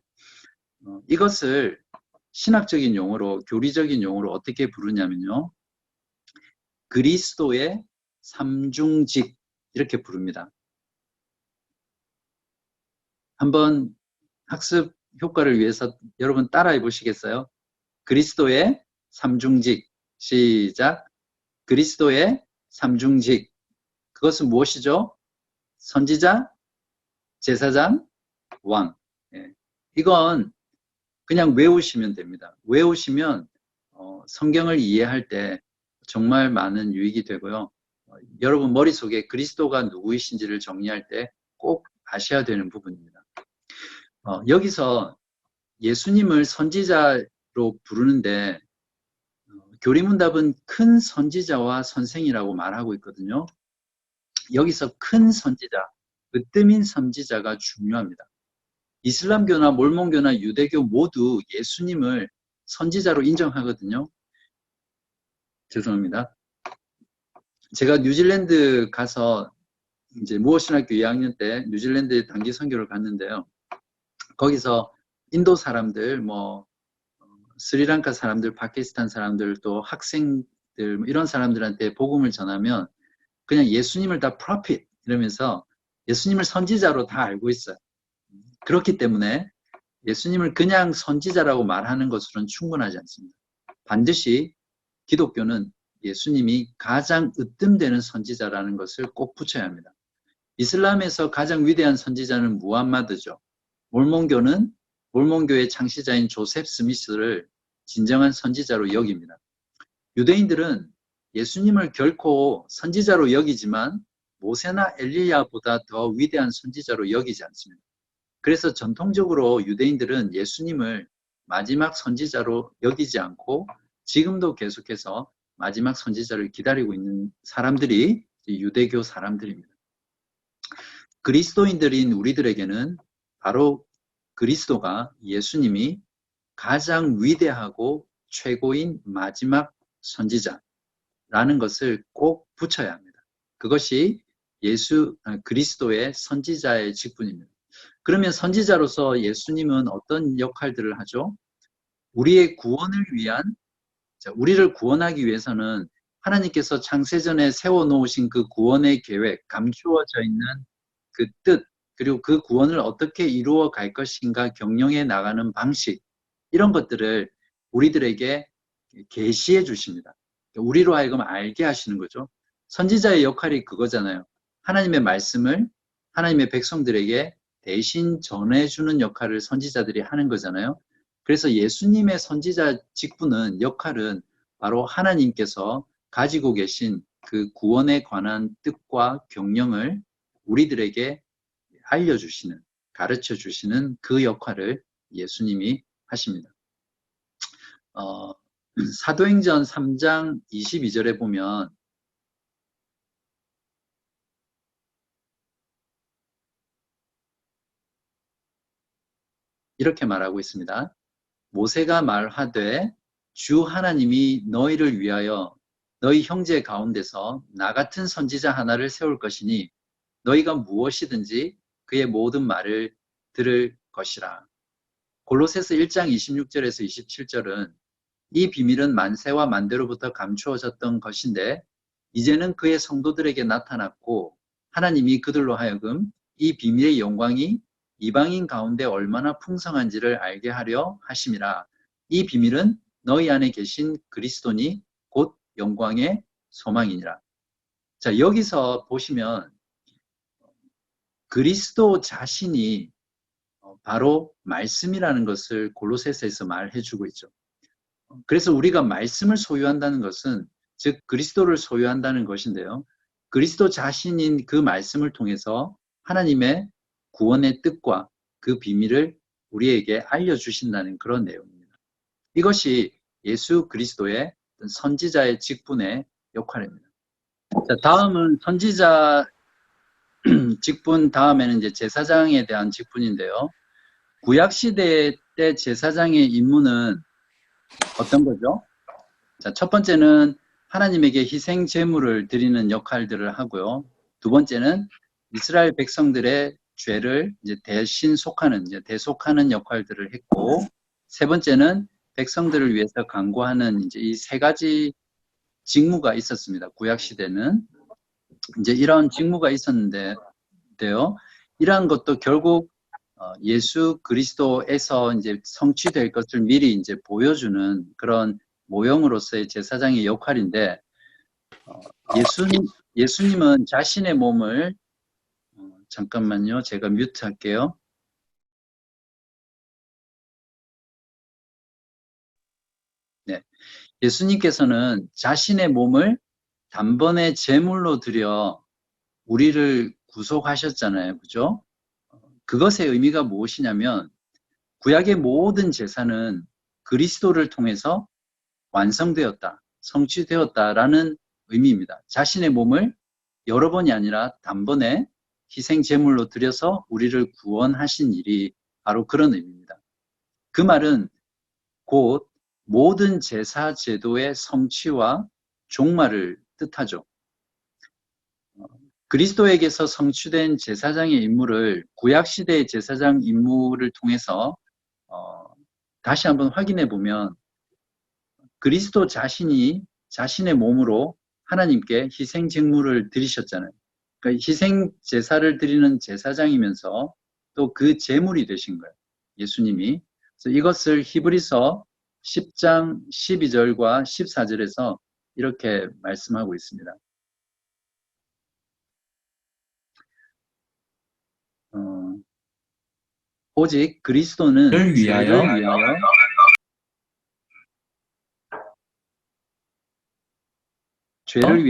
이것을 신학적인 용어로, 교리적인 용어로 어떻게 부르냐면요. 그리스도의 삼중직 이렇게 부릅니다. 한번 학습 효과를 위해서 여러분 따라해 보시겠어요? 그리스도의 삼중직. 시작. 그리스도의 삼중직. 그것은 무엇이죠? 선지자, 제사장, 왕. 예. 이건 그냥 외우시면 됩니다. 외우시면 성경을 이해할 때 정말 많은 유익이 되고요. 여러분 머릿속에 그리스도가 누구이신지를 정리할 때 꼭 아셔야 되는 부분입니다. 여기서 예수님을 선지자로 부르는데 교리문답은 큰 선지자와 선생이라고 말하고 있거든요. 여기서 큰 선지자, 으뜸인 선지자가 중요합니다. 이슬람교나 몰몬교나 유대교 모두 예수님을 선지자로 인정하거든요. 죄송합니다. 제가 뉴질랜드 가서 이제 무엇신학교 2학년 때 뉴질랜드 단기 선교를 갔는데요. 거기서 인도 사람들, 스리랑카 사람들, 파키스탄 사람들, 또 학생들 이런 사람들한테 복음을 전하면 그냥 예수님을 다 프로핏 이러면서 예수님을 선지자로 다 알고 있어요. 그렇기 때문에 예수님을 그냥 선지자라고 말하는 것으로는 충분하지 않습니다. 반드시 기독교는 예수님이 가장 으뜸되는 선지자라는 것을 꼭 붙여야 합니다. 이슬람에서 가장 위대한 선지자는 무함마드죠. 몰몬교의 창시자인 조셉 스미스를 진정한 선지자로 여깁니다. 유대인들은 예수님을 결코 선지자로 여기지만 모세나 엘리야보다 더 위대한 선지자로 여기지 않습니다. 그래서 전통적으로 유대인들은 예수님을 마지막 선지자로 여기지 않고 지금도 계속해서 마지막 선지자를 기다리고 있는 사람들이 유대교 사람들입니다. 그리스도인들인 우리들에게는 바로 그리스도가 예수님이 가장 위대하고 최고인 마지막 선지자라는 것을 꼭 붙여야 합니다. 그것이 그리스도의 선지자의 직분입니다. 그러면 선지자로서 예수님은 어떤 역할들을 하죠? 우리의 구원을 위한, 우리를 구원하기 위해서는 하나님께서 창세전에 세워놓으신 그 구원의 계획, 감추어져 있는 그 뜻, 그리고 그 구원을 어떻게 이루어 갈 것인가 경영해 나가는 방식, 이런 것들을 우리들에게 계시해 주십니다. 우리로 하여금 알게 하시는 거죠. 선지자의 역할이 그거잖아요. 하나님의 말씀을 하나님의 백성들에게 대신 전해주는 역할을 선지자들이 하는 거잖아요. 그래서 예수님의 선지자 직분은, 역할은 바로 하나님께서 가지고 계신 그 구원에 관한 뜻과 경영을 우리들에게 알려주시는, 가르쳐 주시는 그 역할을 예수님이 하십니다. 사도행전 3장 22절에 보면 이렇게 말하고 있습니다. 모세가 말하되 주 하나님이 너희를 위하여 너희 형제 가운데서 나 같은 선지자 하나를 세울 것이니 너희가 무엇이든지 그의 모든 말을 들을 것이라. 골로새서 1장 26절에서 27절은 이 비밀은 만세와 만대로부터 감추어졌던 것인데 이제는 그의 성도들에게 나타났고 하나님이 그들로 하여금 이 비밀의 영광이 이방인 가운데 얼마나 풍성한지를 알게 하려 하심이라. 이 비밀은 너희 안에 계신 그리스도니 곧 영광의 소망이니라. 자, 여기서 보시면 그리스도 자신이 바로 말씀이라는 것을 골로새서에서 말해주고 있죠. 그래서 우리가 말씀을 소유한다는 것은 즉 그리스도를 소유한다는 것인데요. 그리스도 자신인 그 말씀을 통해서 하나님의 구원의 뜻과 그 비밀을 우리에게 알려주신다는 그런 내용입니다. 이것이 예수 그리스도의 선지자의 직분의 역할입니다. 자, 다음은 선지자 직분 다음에는 이제 제사장에 대한 직분인데요. 구약시대 때 제사장의 임무는 어떤 거죠? 자, 첫 번째는 하나님에게 희생 제물을 드리는 역할들을 하고요. 두 번째는 이스라엘 백성들의 죄를 이제 대속하는 역할들을 했고, 세 번째는 백성들을 위해서 간구하는 이제 이 세 가지 직무가 있었습니다. 구약 시대는 이제 이런 직무가 있었는데요. 이러한 것도 결국 예수 그리스도에서 이제 성취될 것을 미리 이제 보여주는 그런 모형으로서의 제사장의 역할인데, 예수님은 자신의 몸을, 잠깐만요. 제가 뮤트 할게요. 네. 예수님께서는 자신의 몸을 단번에 제물로 드려 우리를 구속하셨잖아요. 그죠? 그것의 의미가 무엇이냐면, 구약의 모든 제사는 그리스도를 통해서 완성되었다, 성취되었다라는 의미입니다. 자신의 몸을 여러 번이 아니라 단번에 희생 제물로 드려서 우리를 구원하신 일이 바로 그런 의미입니다. 그 말은 곧 모든 제사 제도의 성취와 종말을 뜻하죠. 그리스도에게서 성취된 제사장의 임무를 구약시대의 제사장 임무를 통해서 다시 한번 확인해 보면 그리스도 자신이 자신의 몸으로 하나님께 희생 제물을 드리셨잖아요. 그러니까 희생 제사를 드리는 제사장이면서 또 그 제물이 되신 거예요. 예수님이. 그래서 이것을 히브리서 10장 12절과 14절에서 이렇게 말씀하고 있습니다. 오직 그리스도는 죄를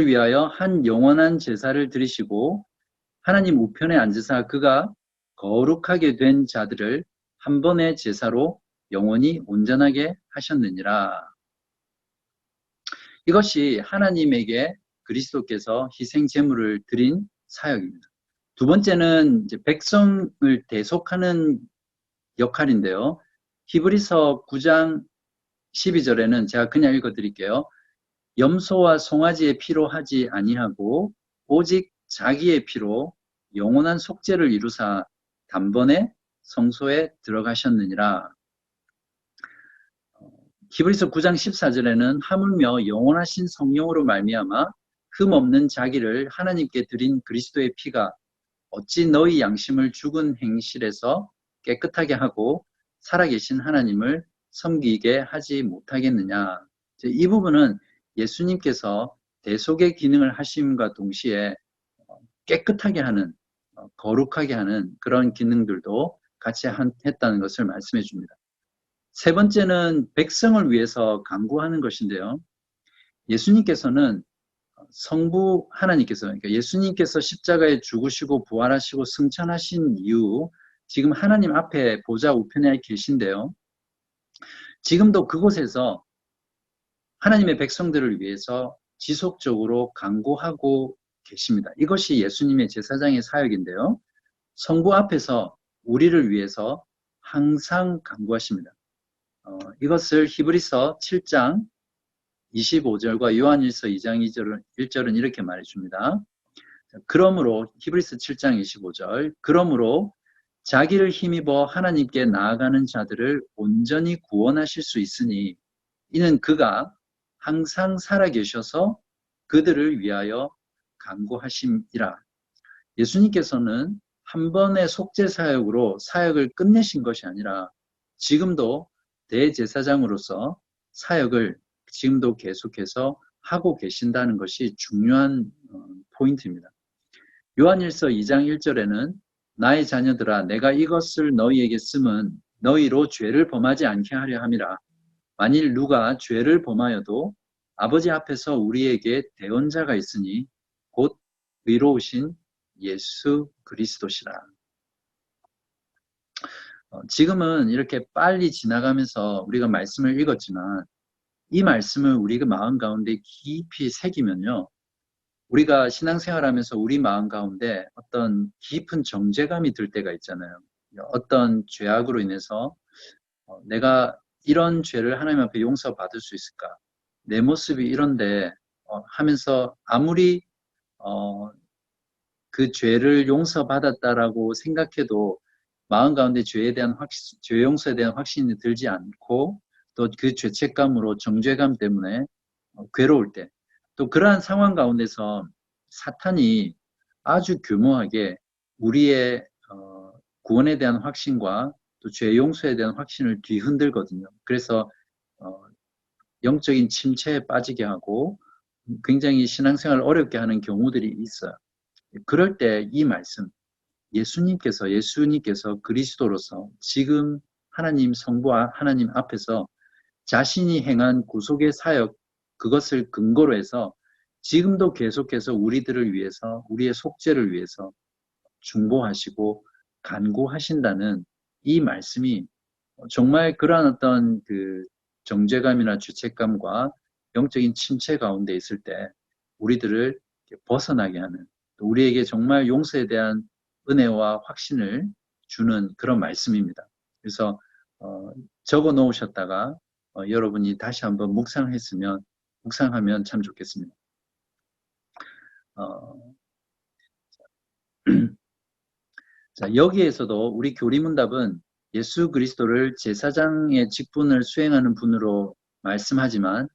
위하여 한 영원한 제사를 드리시고 하나님 우편에 앉으사 그가 거룩하게 된 자들을 한 번의 제사로 영원히 온전하게 하셨느니라. 이것이 하나님에게 그리스도께서 희생 제물을 드린 사역입니다. 두 번째는 이제 백성을 대속하는 역할인데요. 히브리서 9장 12절에는 제가 그냥 읽어드릴게요. 염소와 송아지의 피로 하지 아니하고 오직 자기의 피로 영원한 속죄를 이루사 단번에 성소에 들어가셨느니라. 히브리서 9장 14절에는 하물며 영원하신 성령으로 말미암아 흠없는 자기를 하나님께 드린 그리스도의 피가 어찌 너희 양심을 죽은 행실에서 깨끗하게 하고 살아계신 하나님을 섬기게 하지 못하겠느냐. 이 부분은 예수님께서 대속의 기능을 하심과 동시에 깨끗하게 하는, 거룩하게 하는 그런 기능들도 같이 했다는 것을 말씀해 줍니다. 세 번째는 백성을 위해서 간구하는 것인데요. 예수님께서는 성부 하나님께서, 그러니까 예수님께서 십자가에 죽으시고 부활하시고 승천하신 이후 지금 하나님 앞에 보좌 우편에 계신데요. 지금도 그곳에서 하나님의 백성들을 위해서 지속적으로 간구하고 계십니다. 이것이 예수님의 제사장의 사역인데요. 성부 앞에서 우리를 위해서 항상 간구하십니다. 이것을 히브리서 7장 25절과 요한일서 2장 1절은 이렇게 말해줍니다. 그러므로 히브리서 7장 25절 그러므로 자기를 힘입어 하나님께 나아가는 자들을 온전히 구원하실 수 있으니 이는 그가 항상 살아계셔서 그들을 위하여 간구하심이라. 예수님께서는 한 번의 속죄 사역으로 사역을 끝내신 것이 아니라 지금도 대제사장으로서 사역을 지금도 계속해서 하고 계신다는 것이 중요한 포인트입니다. 요한일서 2장 1절에는 나의 자녀들아 내가 이것을 너희에게 쓰면 너희로 죄를 범하지 않게 하려 함이라. 만일 누가 죄를 범하여도 아버지 앞에서 우리에게 대언자가 있으니 곧 의로우신 예수 그리스도시라. 지금은 이렇게 빨리 지나가면서 우리가 말씀을 읽었지만 이 말씀을 우리가 마음 가운데 깊이 새기면요. 우리가 신앙생활하면서 우리 마음 가운데 어떤 깊은 정죄감이 들 때가 있잖아요. 어떤 죄악으로 인해서 내가 이런 죄를 하나님 앞에 용서받을 수 있을까? 내 모습이 이런데 하면서 아무리 그 죄를 용서받았다라고 생각해도 마음 가운데 죄에 대한 죄 용서에 대한 확신이 들지 않고 또 그 죄책감으로 정죄감 때문에 괴로울 때 또 그러한 상황 가운데서 사탄이 아주 교묘하게 우리의 구원에 대한 확신과 또 죄 용서에 대한 확신을 뒤흔들거든요. 그래서 영적인 침체에 빠지게 하고 굉장히 신앙생활을 어렵게 하는 경우들이 있어요. 그럴 때 이 말씀, 예수님께서 그리스도로서 지금 하나님 성부와 하나님 앞에서 자신이 행한 구속의 사역, 그것을 근거로 해서 지금도 계속해서 우리들을 위해서, 우리의 속죄를 위해서 중보하시고 간구하신다는 이 말씀이 정말 그러한 어떤 그 정죄감이나 죄책감과 영적인 침체 가운데 있을 때 우리들을 벗어나게 하는, 또 우리에게 정말 용서에 대한 은혜와 확신을 주는 그런 말씀입니다. 그래서 적어 놓으셨다가 여러분이 다시 한번 묵상하면 참 좋겠습니다. 자, 여기에서도 우리 교리문답은 예수 그리스도를 제사장의 직분을 수행하는 분으로 말씀하지만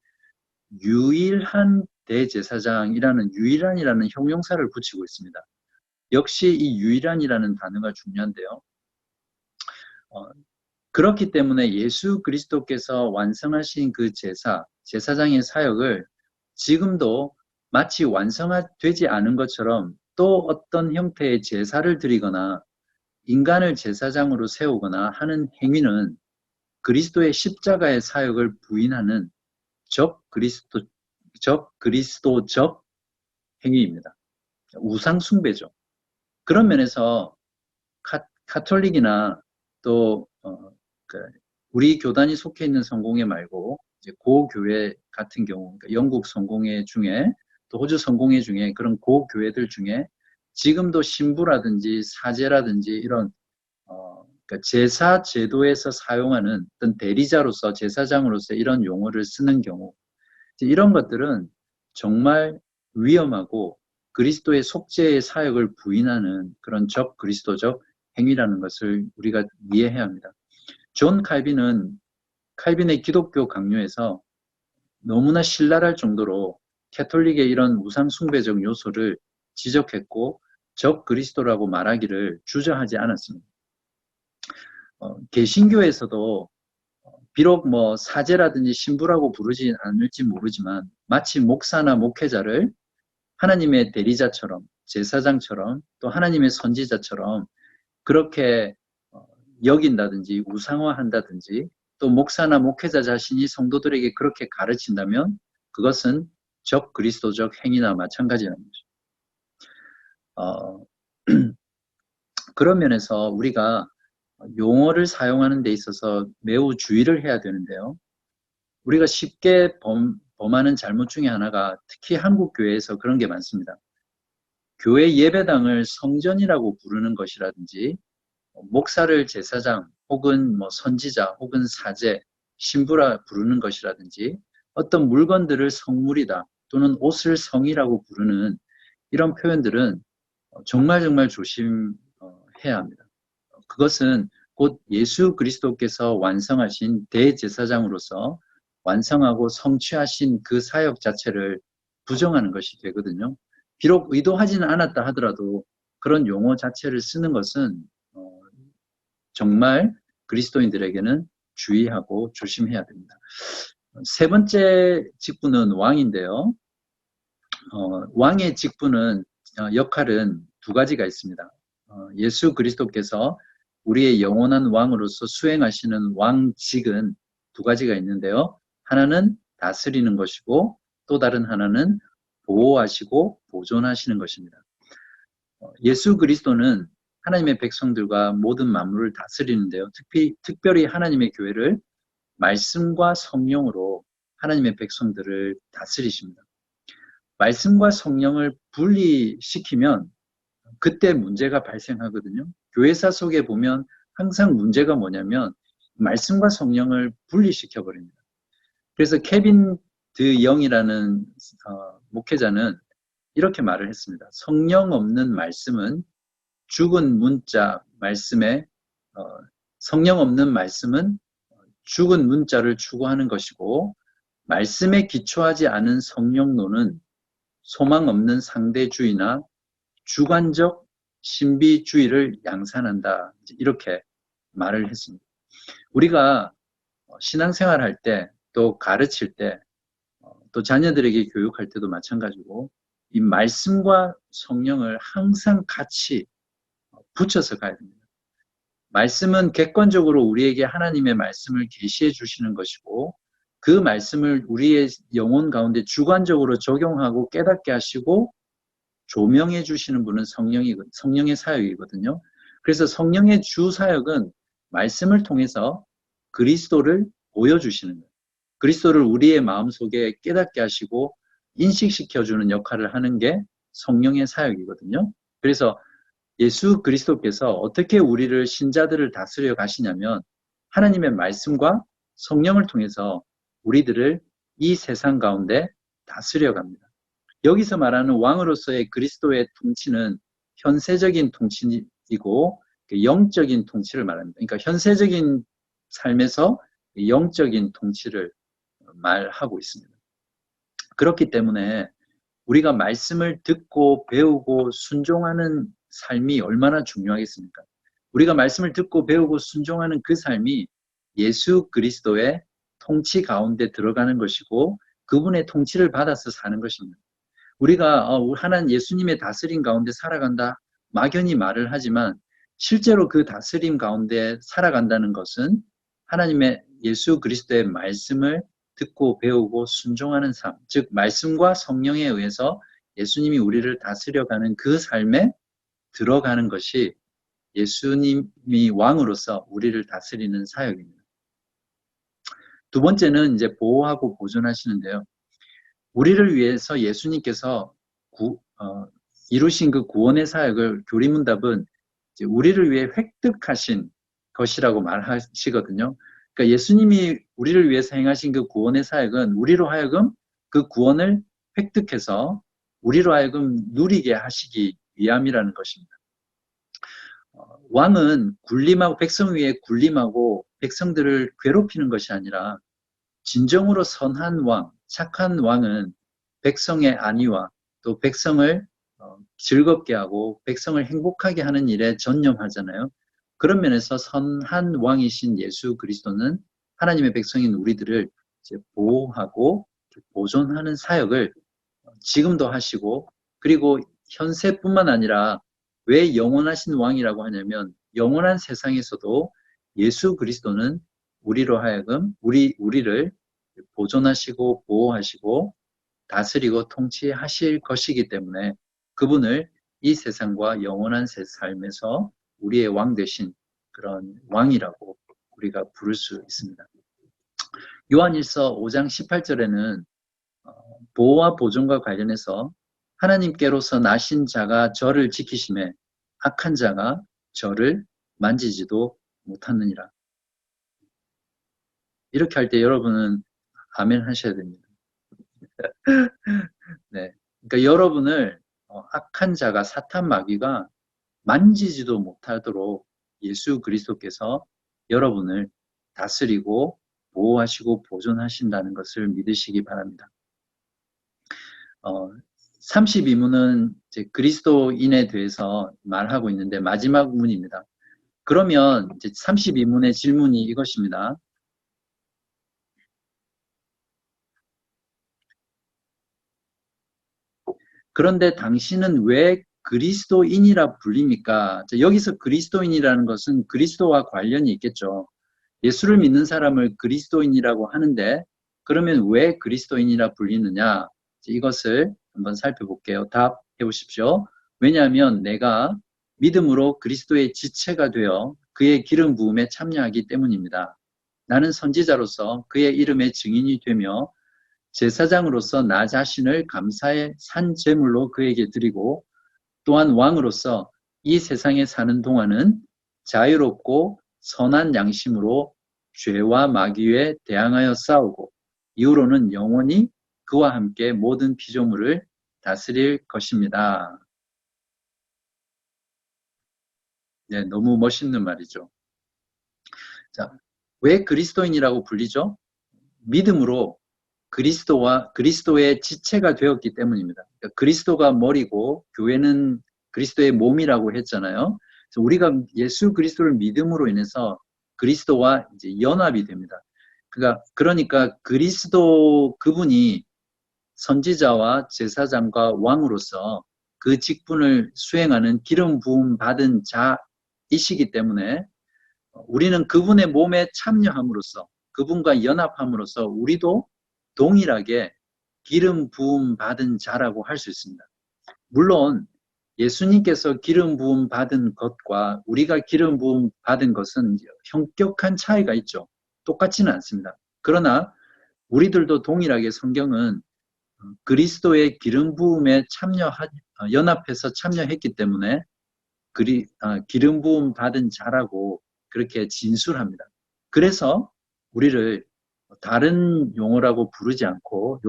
유일한 대제사장이라는 유일한이라는 형용사를 붙이고 있습니다. 역시 이 유일한이라는 단어가 중요한데요. 그렇기 때문에 예수 그리스도께서 완성하신 그 제사장의 사역을 지금도 마치 완성되지 않은 것처럼 또 어떤 형태의 제사를 드리거나 인간을 제사장으로 세우거나 하는 행위는 그리스도의 십자가의 사역을 부인하는 그리스도적 행위입니다. 우상 숭배죠. 그런 면에서 카톨릭이나 또 우리 교단이 속해 있는 성공회 말고 이제 고교회 같은 경우, 그러니까 영국 성공회 중에 또 호주 성공회 중에 그런 고교회들 중에 지금도 신부라든지 사제라든지 이런 그러니까 제사 제도에서 사용하는 어떤 대리자로서 제사장으로서 이런 용어를 쓰는 경우 이런 것들은 정말 위험하고 그리스도의 속죄의 사역을 부인하는 그런 그리스도적 행위라는 것을 우리가 이해해야 합니다. 존 칼빈의 기독교 강요에서 너무나 신랄할 정도로 캐톨릭의 이런 우상 숭배적 요소를 지적했고 그리스도라고 말하기를 주저하지 않았습니다. 개신교에서도 비록 뭐 사제라든지 신부라고 부르지 않을지 모르지만 마치 목사나 목회자를 하나님의 대리자처럼 제사장처럼 또 하나님의 선지자처럼 그렇게 여긴다든지 우상화한다든지 또 목사나 목회자 자신이 성도들에게 그렇게 가르친다면 그것은 그리스도적 행위나 마찬가지라는 거죠. 그런 면에서 우리가 용어를 사용하는 데 있어서 매우 주의를 해야 되는데요. 우리가 쉽게 범하는 잘못 중에 하나가 특히 한국 교회에서 그런 게 많습니다. 교회 예배당을 성전이라고 부르는 것이라든지 목사를 제사장 혹은 뭐 선지자 혹은 사제, 신부라 부르는 것이라든지 어떤 물건들을 성물이다 또는 옷을 성이라고 부르는 이런 표현들은 정말 조심해야 합니다. 그것은 곧 예수 그리스도께서 완성하신 대제사장으로서 완성하고 성취하신 그 사역 자체를 부정하는 것이 되거든요. 비록 의도하지는 않았다 하더라도 그런 용어 자체를 쓰는 것은 정말 그리스도인들에게는 주의하고 조심해야 됩니다. 세 번째 직분은 왕인데요. 왕의 직분은 역할은 두 가지가 있습니다. 예수 그리스도께서 우리의 영원한 왕으로서 수행하시는 왕직은 두 가지가 있는데요. 하나는 다스리는 것이고 또 다른 하나는 보호하시고 보존하시는 것입니다. 예수 그리스도는 하나님의 백성들과 모든 만물을 다스리는데요. 특별히 하나님의 교회를 말씀과 성령으로 하나님의 백성들을 다스리십니다. 말씀과 성령을 분리시키면 그때 문제가 발생하거든요. 교회사 속에 보면 항상 문제가 뭐냐면 말씀과 성령을 분리시켜 버립니다. 그래서 케빈 드 영이라는 목회자는 이렇게 말을 했습니다. 성령 없는 말씀은 죽은 문자 말씀에 성령 없는 말씀은 죽은 문자를 추구하는 것이고 말씀에 기초하지 않은 성령론은 소망 없는 상대주의나 주관적 신비주의를 양산한다. 이렇게 말을 했습니다. 우리가 신앙생활 할 때, 또 가르칠 때, 또 자녀들에게 교육할 때도 마찬가지고 이 말씀과 성령을 항상 같이 붙여서 가야 됩니다. 말씀은 객관적으로 우리에게 하나님의 말씀을 계시해 주시는 것이고 그 말씀을 우리의 영혼 가운데 주관적으로 적용하고 깨닫게 하시고 조명해 주시는 분은 성령의 사역이거든요. 그래서 성령의 주 사역은 말씀을 통해서 그리스도를 보여주시는 거예요. 그리스도를 우리의 마음속에 깨닫게 하시고 인식시켜주는 역할을 하는 게 성령의 사역이거든요. 그래서 예수 그리스도께서 어떻게 우리를 신자들을 다스려 가시냐면 하나님의 말씀과 성령을 통해서 우리들을 이 세상 가운데 다스려 갑니다. 여기서 말하는 왕으로서의 그리스도의 통치는 현세적인 통치이고 영적인 통치를 말합니다. 그러니까 현세적인 삶에서 영적인 통치를 말하고 있습니다. 그렇기 때문에 우리가 말씀을 듣고 배우고 순종하는 삶이 얼마나 중요하겠습니까? 우리가 말씀을 듣고 배우고 순종하는 그 삶이 예수 그리스도의 통치 가운데 들어가는 것이고 그분의 통치를 받아서 사는 것입니다. 우리가 하나님 예수님의 다스림 가운데 살아간다 막연히 말을 하지만 실제로 그 다스림 가운데 살아간다는 것은 하나님의 예수 그리스도의 말씀을 듣고 배우고 순종하는 삶, 즉 말씀과 성령에 의해서 예수님이 우리를 다스려가는 그 삶에 들어가는 것이 예수님이 왕으로서 우리를 다스리는 사역입니다. 두 번째는 이제 보호하고 보존하시는데요. 우리를 위해서 예수님께서 이루신 그 구원의 사역을 교리문답은 우리를 위해 획득하신 것이라고 말하시거든요. 그러니까 예수님이 우리를 위해서 행하신 그 구원의 사역은 우리로 하여금 그 구원을 획득해서 우리로 하여금 누리게 하시기 위함이라는 것입니다. 왕은 군림하고 백성 위에 군림하고 백성들을 괴롭히는 것이 아니라 진정으로 선한 왕, 착한 왕은 백성의 안위와 또 백성을 즐겁게 하고 백성을 행복하게 하는 일에 전념하잖아요. 그런 면에서 선한 왕이신 예수 그리스도는 하나님의 백성인 우리들을 이제 보호하고 보존하는 사역을 지금도 하시고 그리고 현세뿐만 아니라 왜 영원하신 왕이라고 하냐면 영원한 세상에서도 예수 그리스도는 우리로 하여금 우리를 보존하시고 보호하시고 다스리고 통치하실 것이기 때문에 그분을 이 세상과 영원한 삶에서 우리의 왕 되신 그런 왕이라고 우리가 부를 수 있습니다. 요한일서 5장 18절에는 보호와 보존과 관련해서 하나님께로서 나신 자가 저를 지키심에 악한 자가 저를 만지지도 못하느니라. 이렇게 할 때 여러분은 아멘 하셔야 됩니다. 네, 그러니까 여러분을 악한 자가 사탄 마귀가 만지지도 못하도록 예수 그리스도께서 여러분을 다스리고 보호하시고 보존하신다는 것을 믿으시기 바랍니다. 32문은 이제 그리스도인에 대해서 말하고 있는데 마지막 문입니다. 그러면 이제 32문의 질문이 이것입니다. 그런데 당신은 왜 그리스도인이라 불립니까? 여기서 그리스도인이라는 것은 그리스도와 관련이 있겠죠. 예수를 믿는 사람을 그리스도인이라고 하는데 그러면 왜 그리스도인이라 불리느냐? 이것을 한번 살펴볼게요. 답해 보십시오. 왜냐하면 내가 믿음으로 그리스도의 지체가 되어 그의 기름 부음에 참여하기 때문입니다. 나는 선지자로서 그의 이름의 증인이 되며 제사장으로서 나 자신을 감사의 산 제물로 그에게 드리고 또한 왕으로서 이 세상에 사는 동안은 자유롭고 선한 양심으로 죄와 마귀에 대항하여 싸우고 이후로는 영원히 그와 함께 모든 피조물을 다스릴 것입니다. 네, 너무 멋있는 말이죠. 자, 왜 그리스도인이라고 불리죠? 믿음으로 그리스도의 지체가 되었기 때문입니다. 그러니까 그리스도가 머리고 교회는 그리스도의 몸이라고 했잖아요. 그래서 우리가 예수 그리스도를 믿음으로 인해서 그리스도와 이제 연합이 됩니다. 그러니까 그리스도 그분이 선지자와 제사장과 왕으로서 그 직분을 수행하는 기름 부음 받은 자이시기 때문에 우리는 그분의 몸에 참여함으로써 그분과 연합함으로써 우리도 동일하게 기름 부음 받은 자라고 할 수 있습니다. 물론 예수님께서 기름 부음 받은 것과 우리가 기름 부음 받은 것은 현격한 차이가 있죠. 똑같지는 않습니다. 그러나 우리들도 동일하게 성경은 그리스도의 기름 부음에 연합해서 참여했기 때문에 기름 부음 받은 자라고 그렇게 진술합니다. 그래서 우리를 다른 용어로 부르지 않고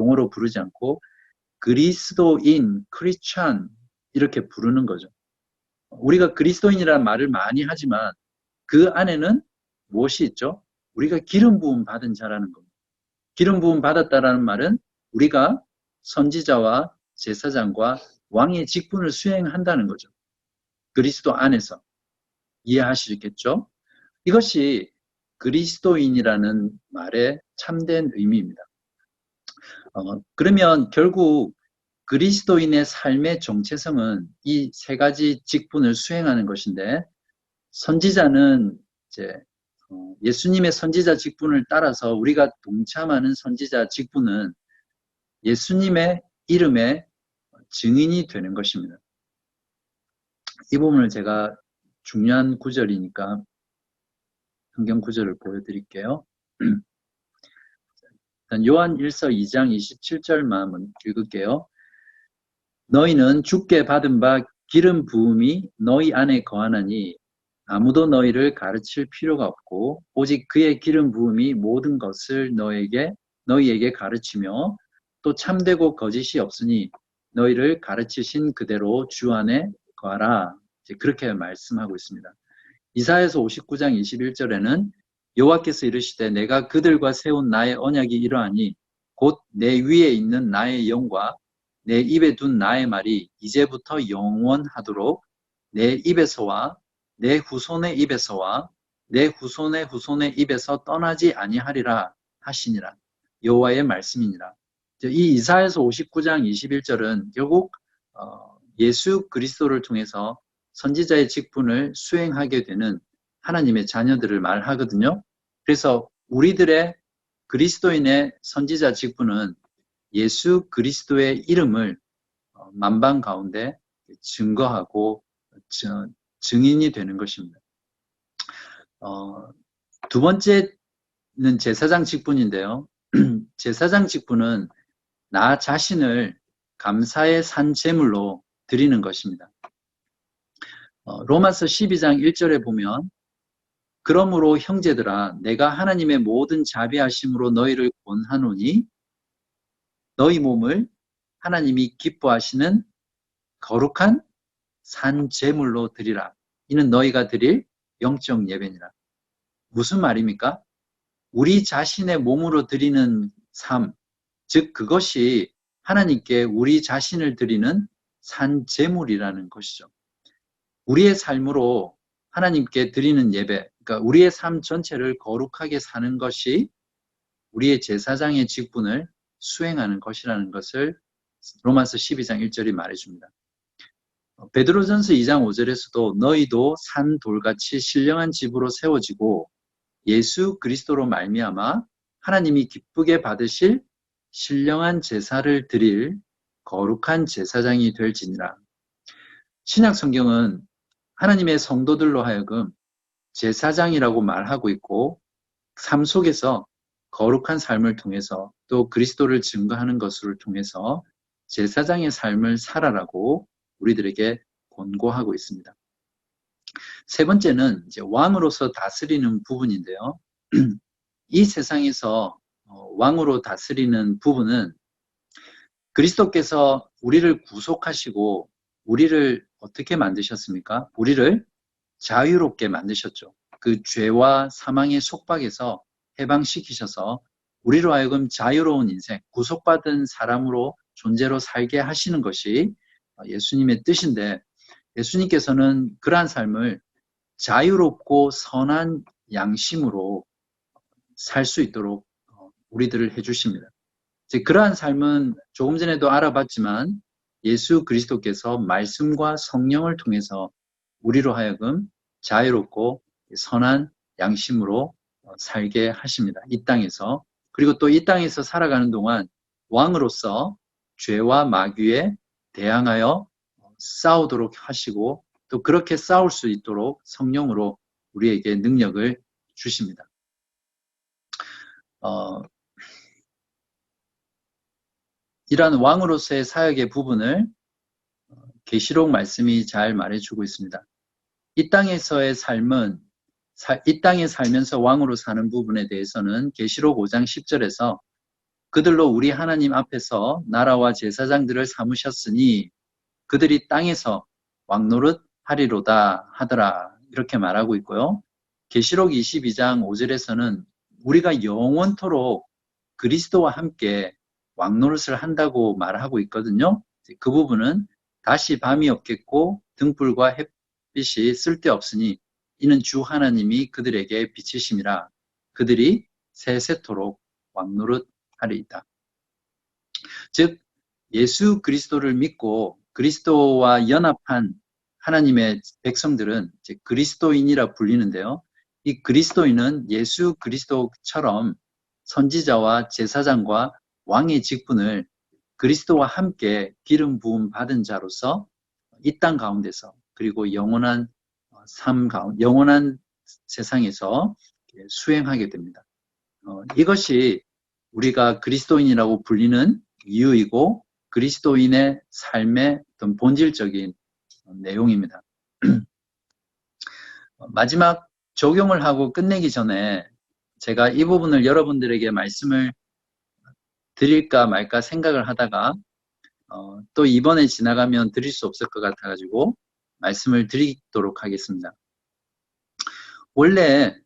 그리스도인, 크리스찬 이렇게 부르는 거죠. 우리가 그리스도인이라는 말을 많이 하지만 그 안에는 무엇이 있죠? 우리가 기름 부음 받은 자라는 겁니다. 기름 부음 받았다라는 말은 우리가 선지자와 제사장과 왕의 직분을 수행한다는 거죠. 그리스도 안에서. 이해하시겠죠? 이것이 그리스도인이라는 말의 참된 의미입니다. 그러면 결국 그리스도인의 삶의 정체성은 이 세 가지 직분을 수행하는 것인데 선지자는 이제 예수님의 선지자 직분을 따라서 우리가 동참하는 선지자 직분은 예수님의 이름의 증인이 되는 것입니다. 이 부분을 제가 중요한 구절이니까 성경 구절을 보여드릴게요. 요한 1서 2장 27절만 읽을게요. 너희는 주께 받은 바 기름 부음이 너희 안에 거하나니 아무도 너희를 가르칠 필요가 없고 오직 그의 기름 부음이 모든 것을 너희에게 가르치며 또 참되고 거짓이 없으니 너희를 가르치신 그대로 주 안에 거하라. 이제 그렇게 말씀하고 있습니다. 이사야서 59장 21절에는 여호와께서 이르시되 내가 그들과 세운 나의 언약이 이러하니 곧 내 위에 있는 나의 영과 내 입에 둔 나의 말이 이제부터 영원하도록 내 입에서와 내 후손의 입에서와 내 후손의 후손의 입에서 떠나지 아니하리라 하시니라. 여호와의 말씀이니라. 이 이사야서 59장 21절은 결국 예수 그리스도를 통해서 선지자의 직분을 수행하게 되는 하나님의 자녀들을 말하거든요. 그래서 우리들의 그리스도인의 선지자 직분은 예수 그리스도의 이름을 만방 가운데 증거하고 증인이 되는 것입니다. 두 번째는 제사장 직분인데요. 제사장 직분은 나 자신을 감사의 산 제물로 드리는 것입니다. 로마서 12장 1절에 보면 그러므로 형제들아 내가 하나님의 모든 자비하심으로 너희를 권하노니 너희 몸을 하나님이 기뻐하시는 거룩한 산 제물로 드리라. 이는 너희가 드릴 영적 예배니라. 무슨 말입니까? 우리 자신의 몸으로 드리는 삶, 즉 그것이 하나님께 우리 자신을 드리는 산 제물이라는 것이죠. 우리의 삶으로 하나님께 드리는 예배, 그러니까 우리의 삶 전체를 거룩하게 사는 것이 우리의 제사장의 직분을 수행하는 것이라는 것을 로마서 12장 1절이 말해줍니다. 베드로전서 2장 5절에서도 너희도 산 돌같이 신령한 집으로 세워지고 예수 그리스도로 말미암아 하나님이 기쁘게 받으실 신령한 제사를 드릴 거룩한 제사장이 될지니라. 신약 성경은 하나님의 성도들로 하여금 제사장이라고 말하고 있고 삶 속에서 거룩한 삶을 통해서 또 그리스도를 증거하는 것을 통해서 제사장의 삶을 살아라고 우리들에게 권고하고 있습니다. 세 번째는 이제 왕으로서 다스리는 부분인데요. 이 세상에서 왕으로 다스리는 부분은 그리스도께서 우리를 구속하시고 우리를 어떻게 만드셨습니까? 우리를 자유롭게 만드셨죠. 그 죄와 사망의 속박에서 해방시키셔서 우리로 하여금 자유로운 인생, 구속받은 사람으로 존재로 살게 하시는 것이 예수님의 뜻인데 예수님께서는 그러한 삶을 자유롭고 선한 양심으로 살 수 있도록 우리들을 해주십니다. 그러한 삶은 조금 전에도 알아봤지만 예수 그리스도께서 말씀과 성령을 통해서 우리로 하여금 자유롭고 선한 양심으로 살게 하십니다. 이 땅에서. 그리고 또 이 땅에서 살아가는 동안 왕으로서 죄와 마귀에 대항하여 싸우도록 하시고 또 그렇게 싸울 수 있도록 성령으로 우리에게 능력을 주십니다. 이러한 왕으로서의 사역의 부분을 계시록 말씀이 잘 말해주고 있습니다. 이 땅에서의 삶은 이 땅에 살면서 왕으로 사는 부분에 대해서는 계시록 5장 10절에서 그들로 우리 하나님 앞에서 나라와 제사장들을 삼으셨으니 그들이 땅에서 왕노릇 하리로다 하더라 이렇게 말하고 있고요. 계시록 22장 5절에서는 우리가 영원토록 그리스도와 함께 왕노릇을 한다고 말하고 있거든요. 그 부분은 다시 밤이 없겠고 등불과 햇빛이 쓸데없으니 이는 주 하나님이 그들에게 비치심이라 그들이 세세토록 왕노릇 하리이다. 즉 예수 그리스도를 믿고 그리스도와 연합한 하나님의 백성들은 이제 그리스도인이라 불리는데요. 이 그리스도인은 예수 그리스도처럼 선지자와 제사장과 왕의 직분을 그리스도와 함께 기름 부음 받은 자로서 이 땅 가운데서 그리고 영원한 삶 가운데, 영원한 세상에서 수행하게 됩니다. 이것이 우리가 그리스도인이라고 불리는 이유이고 그리스도인의 삶의 어떤 본질적인 내용입니다. 마지막 적용을 하고 끝내기 전에 제가 이 부분을 여러분들에게 말씀을 드릴까 말까 생각을 하다가 또 이번에 지나가면 드릴 수 없을 것 같아가지고 말씀을 드리도록 하겠습니다. 원래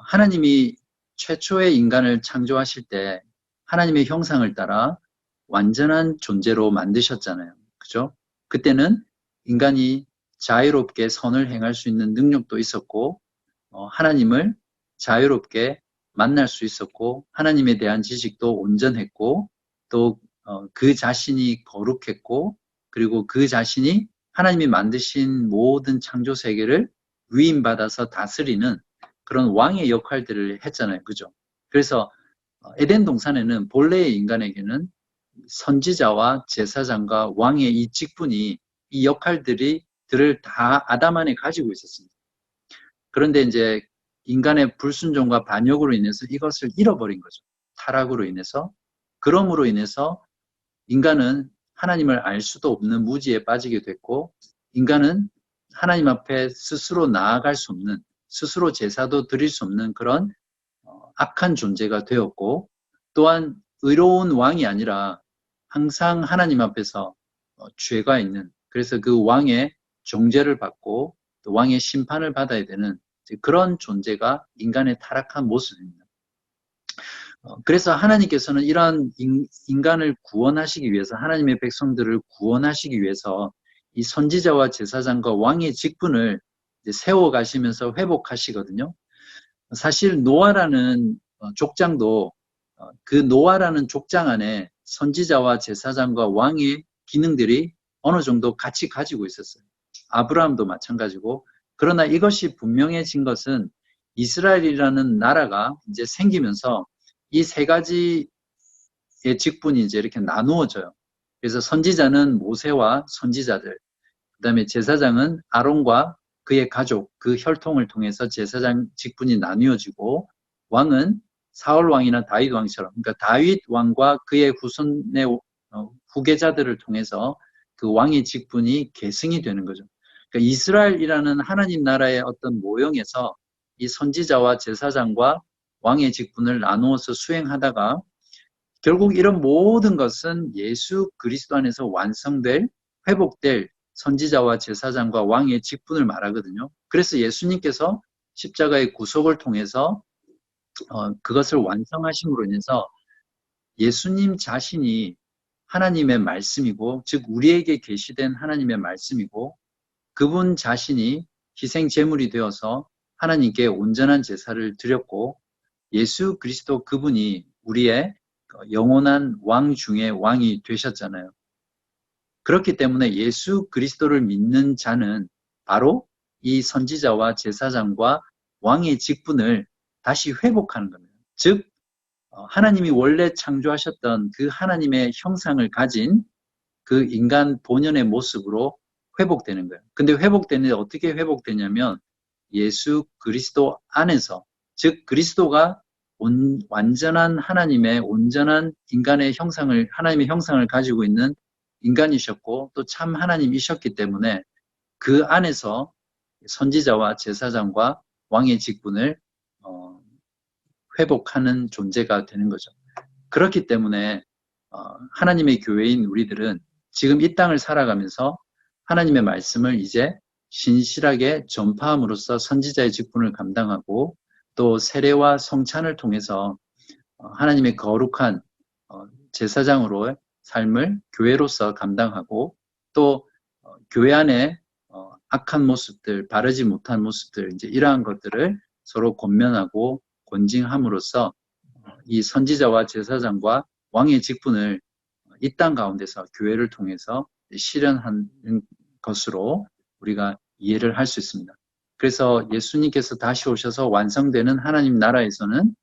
하나님이 최초의 인간을 창조하실 때 하나님의 형상을 따라 완전한 존재로 만드셨잖아요. 그죠? 그때는 인간이 자유롭게 선을 행할 수 있는 능력도 있었고 하나님을 자유롭게 만날 수 있었고 하나님에 대한 지식도 온전했고 또 그 자신이 거룩했고 그리고 그 자신이 하나님이 만드신 모든 창조 세계를 위임받아서 다스리는 그런 왕의 역할들을 했잖아요. 그죠? 그래서 에덴 동산에는 본래의 인간에게는 선지자와 제사장과 왕의 이 직분이 이 역할들을 다 아담 안에 가지고 있었습니다. 그런데 이제 인간의 불순종과 반역으로 인해서 이것을 잃어버린 거죠. 타락으로 인해서. 그럼으로 인해서 인간은 하나님을 알 수도 없는 무지에 빠지게 됐고 인간은 하나님 앞에 스스로 나아갈 수 없는 스스로 제사도 드릴 수 없는 그런 악한 존재가 되었고 또한 의로운 왕이 아니라 항상 하나님 앞에서 죄가 있는 그래서 그 왕의 정죄를 받고 또 왕의 심판을 받아야 되는 그런 존재가 인간의 타락한 모습입니다. 그래서 하나님께서는 이러한 인간을 구원하시기 위해서, 하나님의 백성들을 구원하시기 위해서 이 선지자와 제사장과 왕의 직분을 세워가시면서 회복하시거든요. 사실 노아라는 족장도 그 노아라는 족장 안에 선지자와 제사장과 왕의 기능들이 어느 정도 같이 가지고 있었어요. 아브라함도 마찬가지고. 그러나 이것이 분명해진 것은 이스라엘이라는 나라가 이제 생기면서 이 세 가지의 직분이 이제 이렇게 나누어져요. 그래서 선지자는 모세와 선지자들, 그다음에 제사장은 아론과 그의 가족, 그 혈통을 통해서 제사장 직분이 나뉘어지고, 왕은 사울 왕이나 다윗 왕처럼, 그러니까 다윗 왕과 그의 후손의 후계자들을 통해서 그 왕의 직분이 계승이 되는 거죠. 그러니까 이스라엘이라는 하나님 나라의 어떤 모형에서 이 선지자와 제사장과 왕의 직분을 나누어서 수행하다가 결국 이런 모든 것은 예수 그리스도 안에서 완성될, 회복될 선지자와 제사장과 왕의 직분을 말하거든요. 그래서 예수님께서 십자가의 구속을 통해서 그것을 완성하심으로 인해서 예수님 자신이 하나님의 말씀이고, 즉 우리에게 계시된 하나님의 말씀이고, 그분 자신이 희생 제물이 되어서 하나님께 온전한 제사를 드렸고, 예수 그리스도 그분이 우리의 영원한 왕 중에 왕이 되셨잖아요. 그렇기 때문에 예수 그리스도를 믿는 자는 바로 이 선지자와 제사장과 왕의 직분을 다시 회복하는 겁니다. 즉 하나님이 원래 창조하셨던 그 하나님의 형상을 가진 그 인간 본연의 모습으로 회복되는 거예요. 근데 회복되는데 어떻게 회복되냐면 예수 그리스도 안에서, 즉 그리스도가 완전한 하나님의 온전한 인간의 형상을, 하나님의 형상을 가지고 있는 인간이셨고 또 참 하나님이셨기 때문에 그 안에서 선지자와 제사장과 왕의 직분을 회복하는 존재가 되는 거죠. 그렇기 때문에 하나님의 교회인 우리들은 지금 이 땅을 살아가면서 하나님의 말씀을 이제 신실하게 전파함으로써 선지자의 직분을 감당하고, 또 세례와 성찬을 통해서 하나님의 거룩한 제사장으로의 삶을 교회로서 감당하고, 또 교회 안에 악한 모습들, 바르지 못한 모습들, 이제 이러한 것들을 서로 권면하고 권징함으로써 이 선지자와 제사장과 왕의 직분을 이 땅 가운데서 교회를 통해서 실현하는 것으로 우리가 이해를 할 수 있습니다. 그래서 예수님께서 다시 오셔서 완성되는 하나님 나라에서는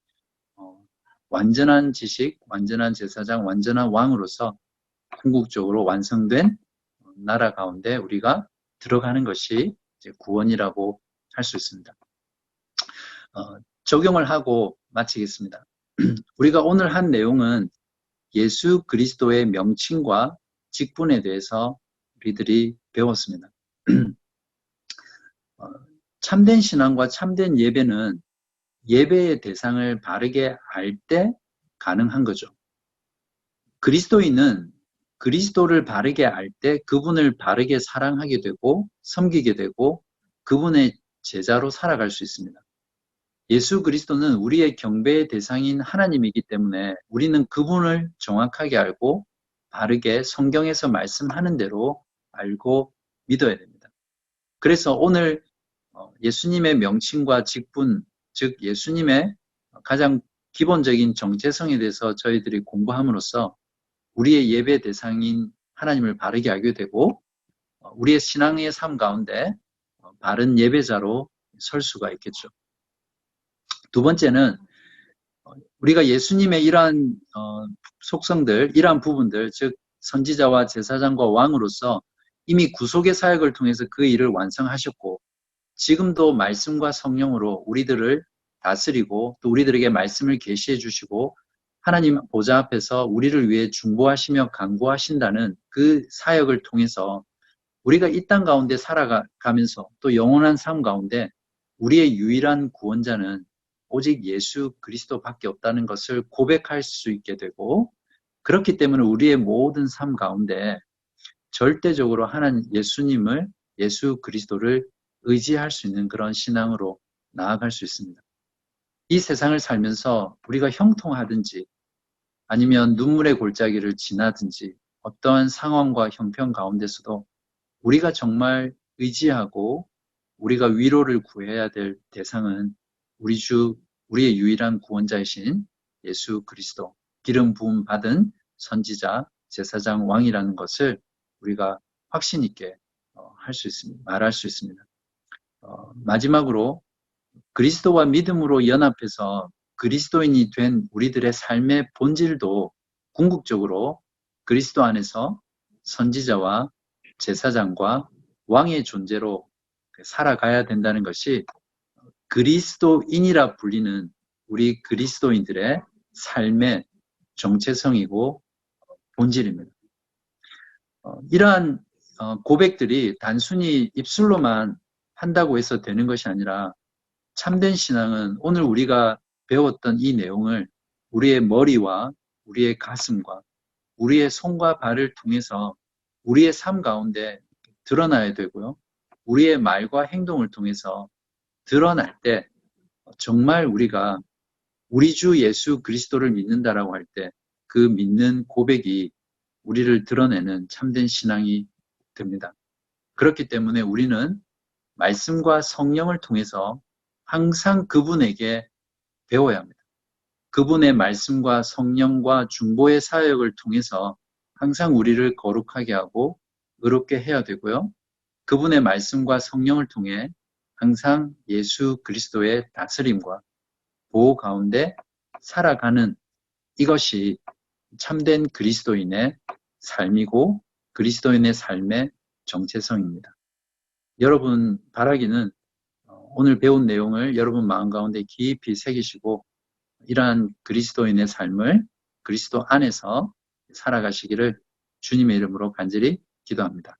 완전한 지식, 완전한 제사장, 완전한 왕으로서 궁극적으로 완성된 나라 가운데 우리가 들어가는 것이 이제 구원이라고 할 수 있습니다. 적용을 하고 마치겠습니다. 우리가 오늘 한 내용은 예수 그리스도의 명칭과 직분에 대해서 우리들이 배웠습니다. 참된 신앙과 참된 예배는 예배의 대상을 바르게 알 때 가능한 거죠. 그리스도인은 그리스도를 바르게 알 때 그분을 바르게 사랑하게 되고 섬기게 되고 그분의 제자로 살아갈 수 있습니다. 예수 그리스도는 우리의 경배의 대상인 하나님이기 때문에 우리는 그분을 정확하게 알고 바르게 성경에서 말씀하는 대로 알고 믿어야 됩니다. 그래서 오늘 예수님의 명칭과 직분, 즉 예수님의 가장 기본적인 정체성에 대해서 저희들이 공부함으로써 우리의 예배 대상인 하나님을 바르게 알게 되고 우리의 신앙의 삶 가운데 바른 예배자로 설 수가 있겠죠. 두 번째는 우리가 예수님의 이러한 속성들, 이러한 부분들, 즉 선지자와 제사장과 왕으로서 이미 구속의 사역을 통해서 그 일을 완성하셨고 지금도 말씀과 성령으로 우리들을 다스리고 또 우리들에게 말씀을 계시해 주시고 하나님 보좌 앞에서 우리를 위해 중보하시며 간구하신다는 그 사역을 통해서 우리가 이 땅 가운데 살아가면서 또 영원한 삶 가운데 우리의 유일한 구원자는 오직 예수 그리스도밖에 없다는 것을 고백할 수 있게 되고 그렇기 때문에 우리의 모든 삶 가운데 절대적으로 하나님 예수님을, 예수 그리스도를 의지할 수 있는 그런 신앙으로 나아갈 수 있습니다. 이 세상을 살면서 우리가 형통하든지 아니면 눈물의 골짜기를 지나든지 어떠한 상황과 형편 가운데서도 우리가 정말 의지하고 우리가 위로를 구해야 될 대상은 우리의 유일한 구원자이신 예수 그리스도, 기름 부음 받은 선지자, 제사장, 왕이라는 것을 우리가 확신 있게 할 수 있습니다. 말할 수 있습니다. 마지막으로 그리스도와 믿음으로 연합해서 그리스도인이 된 우리들의 삶의 본질도 궁극적으로 그리스도 안에서 선지자와 제사장과 왕의 존재로 살아가야 된다는 것이 그리스도인이라 불리는 우리 그리스도인들의 삶의 정체성이고 본질입니다. 이러한 고백들이 단순히 입술로만 한다고 해서 되는 것이 아니라 참된 신앙은 오늘 우리가 배웠던 이 내용을 우리의 머리와 우리의 가슴과 우리의 손과 발을 통해서 우리의 삶 가운데 드러나야 되고요. 우리의 말과 행동을 통해서 드러날 때 정말 우리가 우리 주 예수 그리스도를 믿는다라고 할 때 그 믿는 고백이 우리를 드러내는 참된 신앙이 됩니다. 그렇기 때문에 우리는 말씀과 성령을 통해서 항상 그분에게 배워야 합니다. 그분의 말씀과 성령과 중보의 사역을 통해서 항상 우리를 거룩하게 하고 의롭게 해야 되고요. 그분의 말씀과 성령을 통해 항상 예수 그리스도의 다스림과 보호 가운데 살아가는 이것이 참된 그리스도인의 삶이고 그리스도인의 삶의 정체성입니다. 여러분 바라기는 오늘 배운 내용을 여러분 마음 가운데 깊이 새기시고 이러한 그리스도인의 삶을 그리스도 안에서 살아가시기를 주님의 이름으로 간절히 기도합니다.